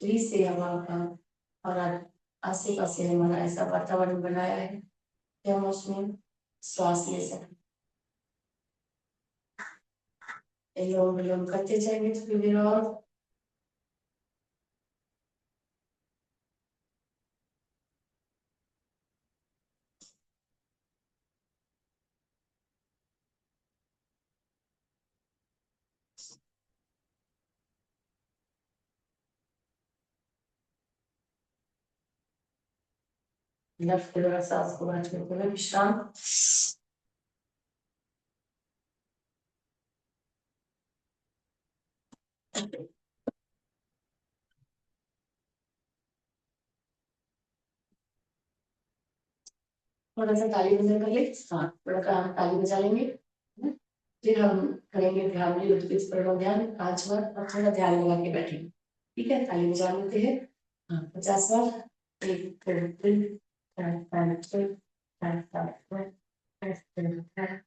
फ्री से हवा का और आसे पासे हमारा ऐसा वातावरण बनाया है कि हम उसमें श्वास ले सकें। अनुलोम विलोम करते जाएंगे थोड़ी देर और। लेफ्ट के द्वारा सांस को बांध के पूरा विश्राम। थोड़ा सा ताली बजा कर ले, हाँ थोड़ा सा हम ताली बजा लेंगे। फिर हम करेंगे ध्यान में उत्कृष्ट प्रणव ध्यान 5 बार, और थोड़ा ध्यान लगा के बैठेंगे। ठीक है, ताली बजा लेते हैं। हाँ 50 बार। 1 2 3 4 5 6 7 8 9 10 11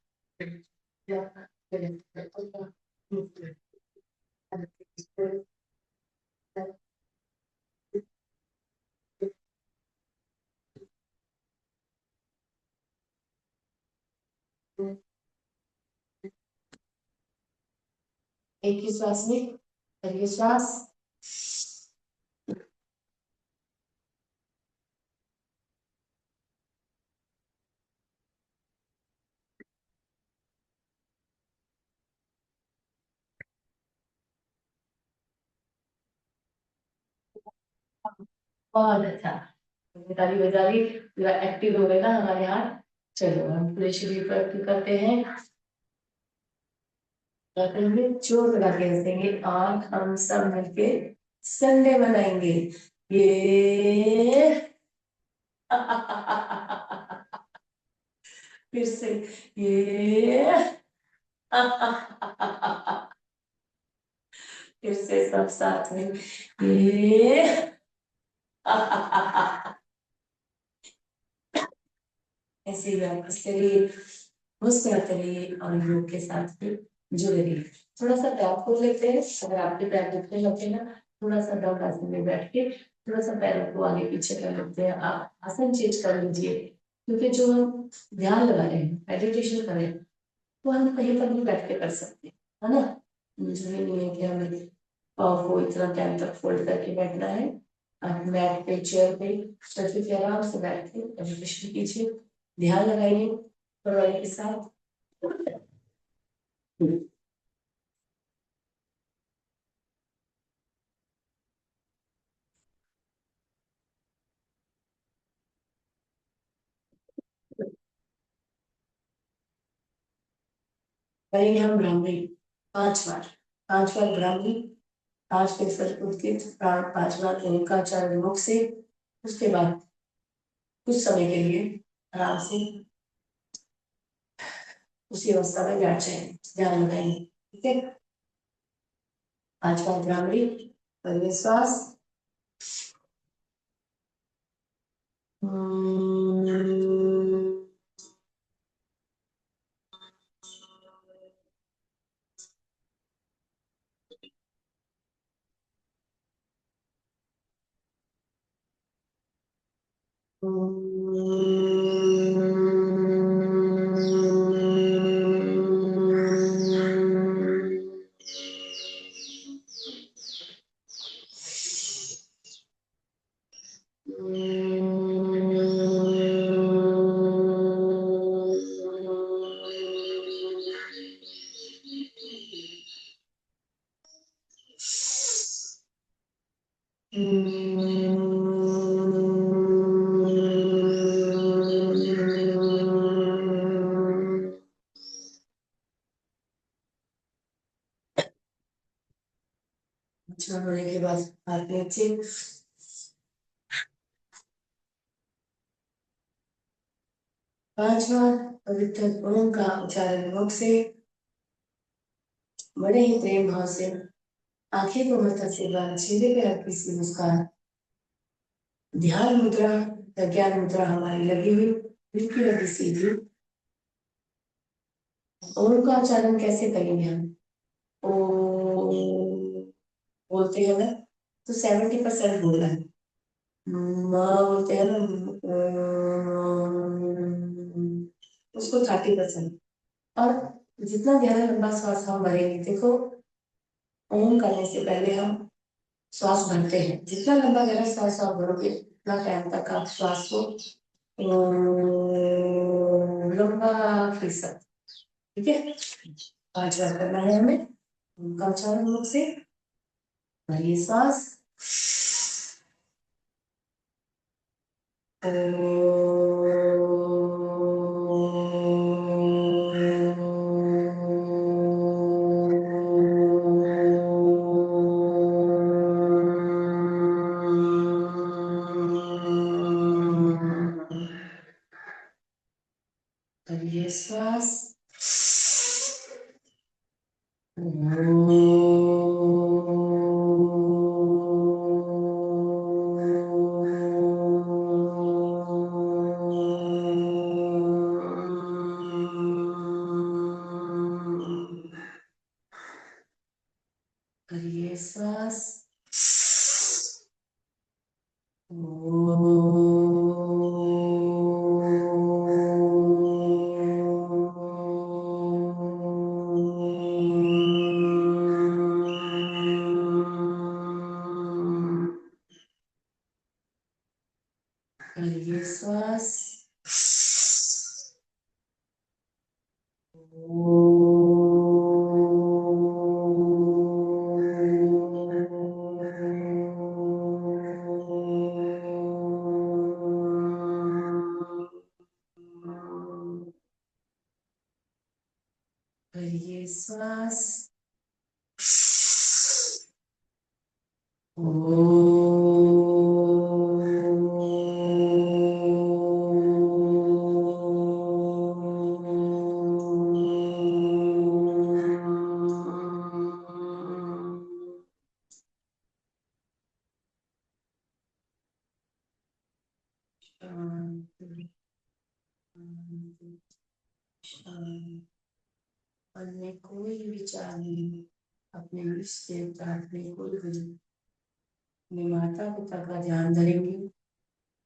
एक ही श्वास में करिए श्वास। बहुत अच्छा, ताली बजा ली, पूरा एक्टिव हो गए ना हमारे हाथ। चलो हम पूरे शरीर पर एक्टिव करते हैं, जोर लगा के हंसेंगे, आंख हम सब मिलके संडे बनाएंगे ये। फिर से ये। फिर से सब साथ में ये। ऐसे ही वापस करिए, मुस्कुराते रहिए और योग के साथ भी जुड़े रहिए। थोड़ा सा पैर खोल लेते हैं, अगर आपके पैर दुखने लगे ना, थोड़ा सा डॉग आसन में बैठ के थोड़ा सा पैरों को आगे पीछे कर लेते हैं। आप आसन चेंज कर लीजिए, क्योंकि जो हम ध्यान लगा रहे हैं, मेडिटेशन कर रहे हैं, वो हम कहीं पर भी बैठ के कर सकते हैं, है ना। मुझे नहीं है कि हमें पाव को इतना टाइम तक फोल्ड करके बैठना है। आप मैट पे, चेयर पे सोफे पे आराम से बैठ के मेडिटेशन कीजिए, ध्यान लगाइए परवारी के साथ। करेंगे हम भ्रामरी 5 बार। 5 बार भ्रामरी, 5 उद्गित प्राण, 5 बार ओंकार मुख से। उसके बाद कुछ समय के लिए आराम से उसी अवस्था में बैठ जाए, ध्यान लगाएंगे। ठीक है, 5 बार भ्रामरी, पहले श्वास। होने के बाद हाथ नीचे, 5 बार पवित्र ओम का उच्चारण मुख से, बड़े ही प्रेम भाव से। आंखें को मत से बंद, चेहरे पे हल्की सी मुस्कान। ध्यान मुद्रा, प्रज्ञान मुद्रा हमारी लगी हुई, बिल्कुल लगी सीधी। ओम का उच्चारण कैसे करेंगे हम? ओ बोलते हैं ना, तो 70% बोलना है। माँ बोलते हैं ना, उसको 30%। और जितना गहरा लंबा श्वास हम भरेंगे, देखो ओम करने से पहले हम श्वास भरते हैं, जितना लंबा गहरा श्वास आप भरोगे उतना टाइम तक आप श्वास को लंबा खींच सकते। ठीक है, 5 बार करना है हमें। ओम उच्चारण मुख से, भरिए श्वास। करिए श्वास। करिए श्वास। करिए श्वास। करिए श्वास। शांति, शांति, शांति। मन में कोई विचार नहीं, अपने इष्ट देवता, अपने कुल गुरु, अपने माता पिता का ध्यान धरेंगे,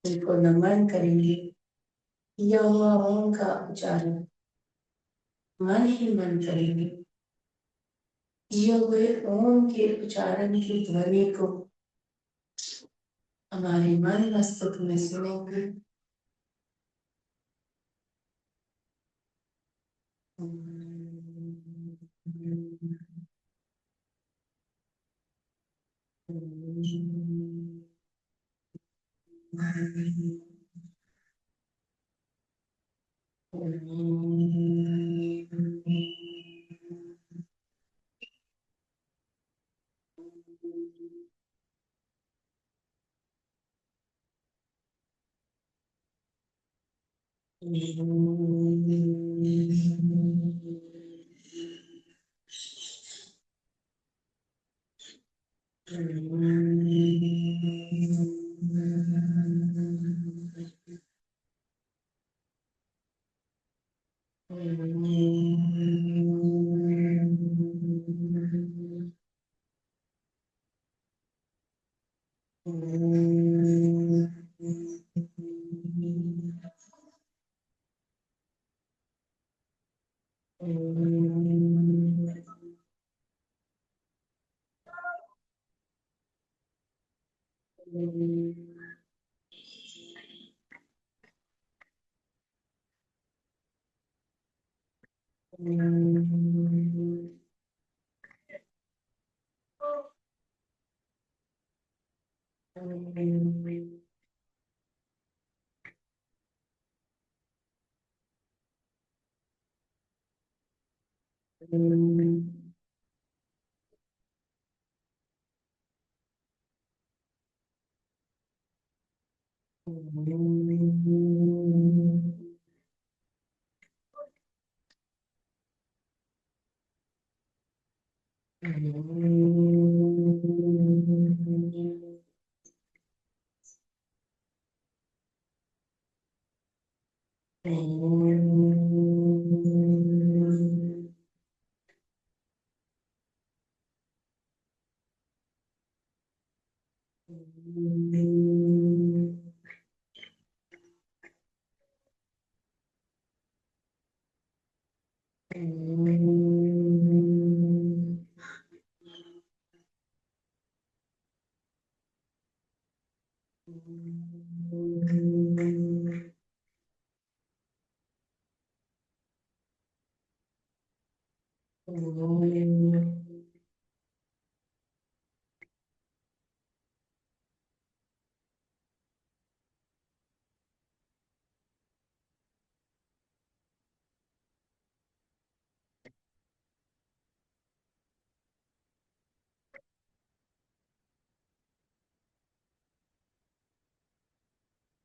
उनको नमन करेंगे। किया हुआ ओम का उच्चारण मन ही मन करेंगे। किए हुए ओम के उच्चारण की ध्वनि को हमारे मन मस्तक में सुनेंगे।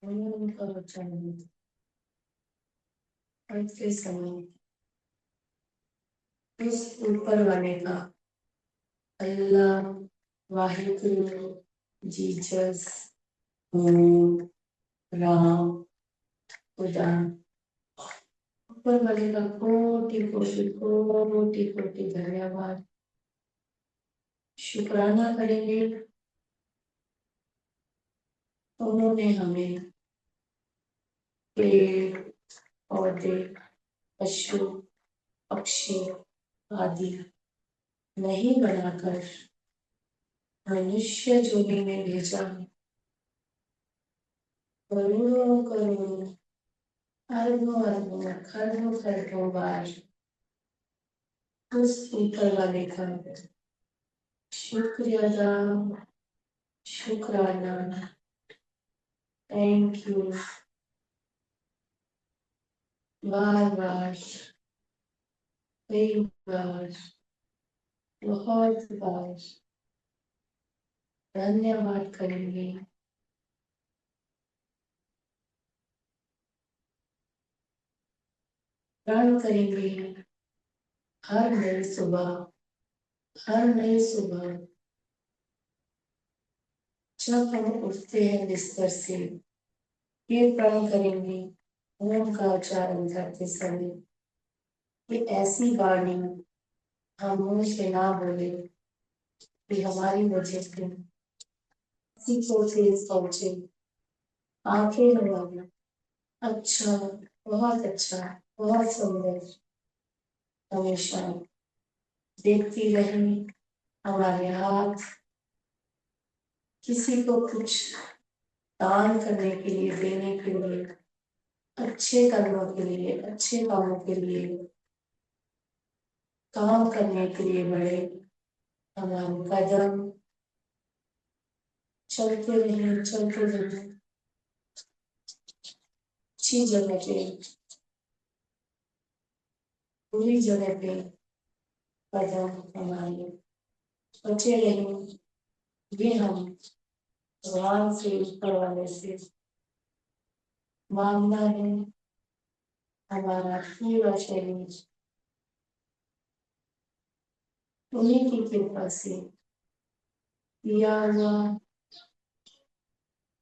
उनका उच्चारण करते समय उस ऊपर वाले का अल्लाह, वाहिगुरु, जीसस, ओम, राम, खुदा, ऊपर वाले का कोटि कोटि कोटि कोटि धन्यवाद शुक्राना करेंगे। उन्होंने हमें पेड़ पौधे पशु पक्षी आदि नहीं बनाकर मनुष्य जोनी में भेजा। करोड़ों करोड़ों अरबों अरबों खरबों खरबों बार उस ऊपर वाले का शुक्रिया अदा, शुक्राना, थैंक यू, बार बार, कई बार, बहुत बार धन्यवाद करेंगे। प्रण करेंगे हर नई सुबह, हर नई सुबह जब हम उठते हैं बिस्तर से, ये प्रण करेंगे ओम का उच्चारण करते समय कि ऐसी वाणी हम मुंह से ना बोले कि हमारी वजह से किसी को ठेस पहुंचे। आंखें हमारी अच्छा, बहुत अच्छा, बहुत सुंदर हमेशा देखती रही हमारे हाथ किसी को कुछ दान करने के लिए, देने के लिए, अच्छे कर्मों के लिए, अच्छे कामों के लिए, काम करने के लिए बढ़े। हमारे कदम चलते रहे अच्छी जगह पे, बुरी जगह पे कदम हमारे बचे रहे। ये हम भगवान से, ऊपर वाले से मांगना है। हमारा पूरा शरीर उन्हीं की कृपा से दिया हुआ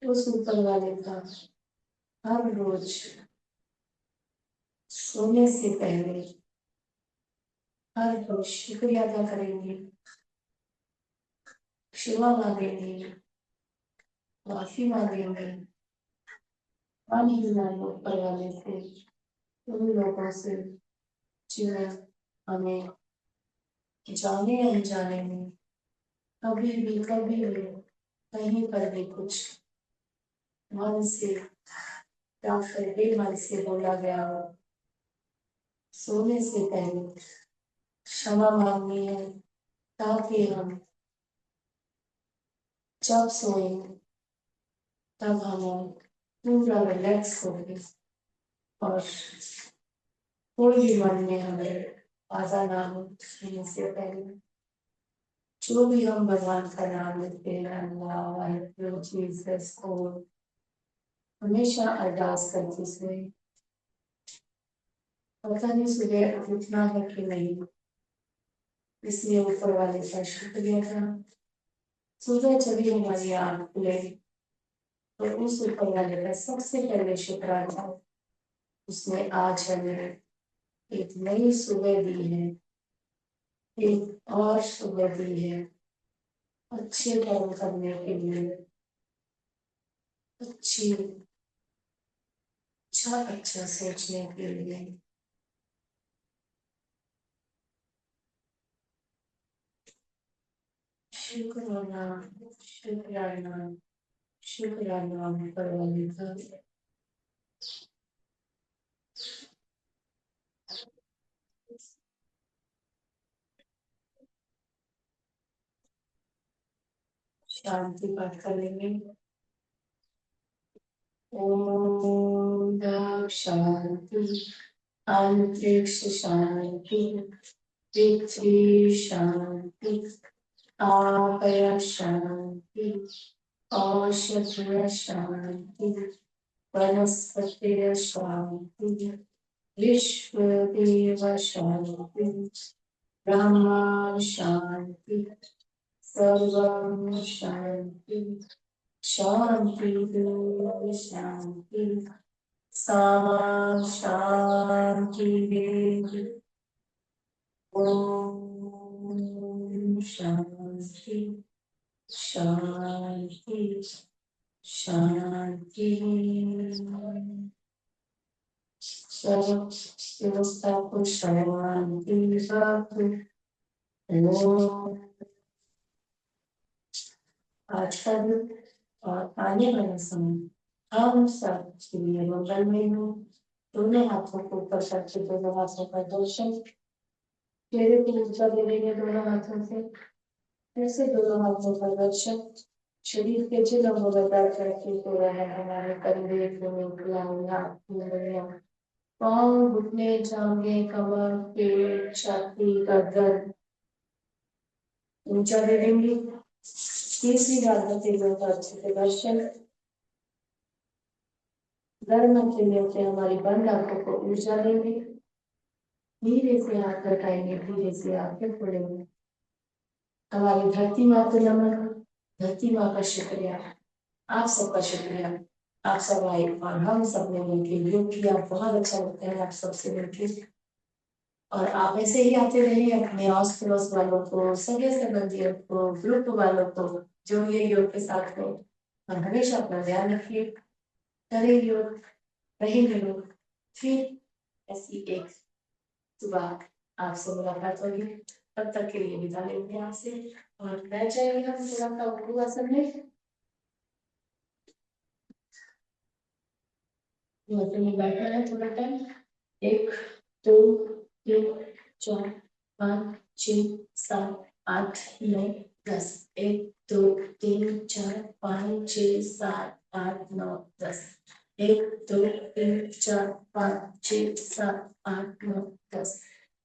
उस ऊपर वाले का हर रोज सोने से पहले हर रोज शुक्रिया अदा करेंगे, क्षमा मांगेंगे, माफी मांगेंगे। ऊपर वाले से, उन लोगों से जिन्हें हमें जाने अनजाने में कभी भी कहीं पर भी कुछ मन से या फिर बेमन से बोला गया हो, सोने से पहले क्षमा मांगनी है, ताकि हम जब सोए तब हम पूरा रिलैक्स हो गए और कोई भी मन में हमें बाधा ना हो। सोने से पहले जो भी हम भगवान का नाम लेते हैं, अल्लाह, वाहिगुरु, जीसस को हमेशा अरदास करते सोए। पता नहीं सुबह उठना है कि नहीं, इसलिए ऊपर वाले का शुक्रिया था। सुबह जब भी हमारी आँख खुले तो उस ऊपर वाले का सबसे पहले शुक्राना था। उसने आज हमें एक नई सुबह दी है, एक और सुबह दी है अच्छे कर्म करने के लिए, अच्छा सोचने के लिए। शुक्राना, शुक्राना, शुक्राना ऊपर वाले का। शांति पाठ करेंगे। ओम शांति, अंतरिक्ष शांति, पृथ्वी शांति, आपय शांति, औषधय शांति, वनस्पति शांति, विश्वदेव शांति, ब्रह्मा शांति, सर्वं शांति, शांति शांति, सामा शांति। ओम शांति शांति शांति। सब व्यवस्था को शांति रखो। ओम। आज का दिन और आने वाला समय हम सब के लिए मंगलमय हो। दोनों हाथों को ऊपर करके दोनों हाथों का दर्शन, चेहरे को ऊंचा ले लेंगे दोनों हाथों से, फिर से दोनों हाथों का दर्शन। शरीर के जिन अंगों में दर्द महसूस हो रहा है, हमारे कंधे, पाँव, घुटने, जांघें, कमर, पेट, छाती, गर्दन ऊंचा ले लेंगे। तीसरी बार करते हुए अच्छे से दर्शन। धर्म के लिए हमारी बंद आंखों को ऊर्जा लेंगे। धीरे से हाथ लगाएंगे, धीरे से आंखें खोलेंगे। हमारी धरती माँ को नमन, धरती माँ का शुक्रिया, आप सबका शुक्रिया। आप सब आए और हम सब ने मिलकर योग किया, बहुत अच्छा लगता है आप सबसे मिलकर। और आप ऐसे ही आते रहिए, अपने आस पड़ोस वालों को, सगे संबंधियों को, ग्रुप वालों को जोड़िए योग के साथ में। और हमेशा अपना ध्यान रखिए, करें योग, रहेंगे लोग। फिर ऐसी एक सुबह आपसे मुलाकात होगी। तब तक के लिए विदा लेते हैं यहाँ से और बैठ जाएंगे हम थोड़ा सा उर्दू आसन में। में बैठना है थोड़ा टाइम। 1 2 3 4 5 6 7 8 9 10। 1 2 3 4 5 6 7 8 9 10। 1 2 3 4 5 6 7 8 9 10।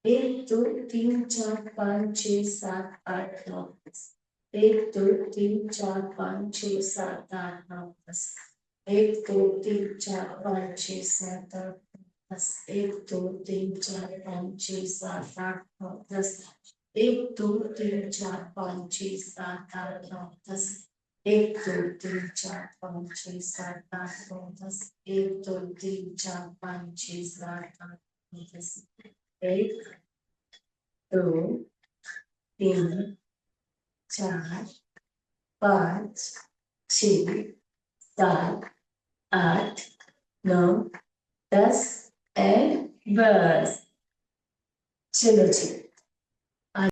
1 2 3 4 5 6 7 8 9 10। 1 2 3 4 5 6 7 8 9 10। 1 2 3 4 5 6 7 8 10। 1 2 3 4 5 6 7 8 9 10। 1 2 3 4 5 6 7 8 9 10। 1 2 3 4 5 6 7 8 9 10। 1 2 3 4 5 6 7 8 9 10। 1 2 3 4 5 6 7 8 9 10 एंड बस। चलो जी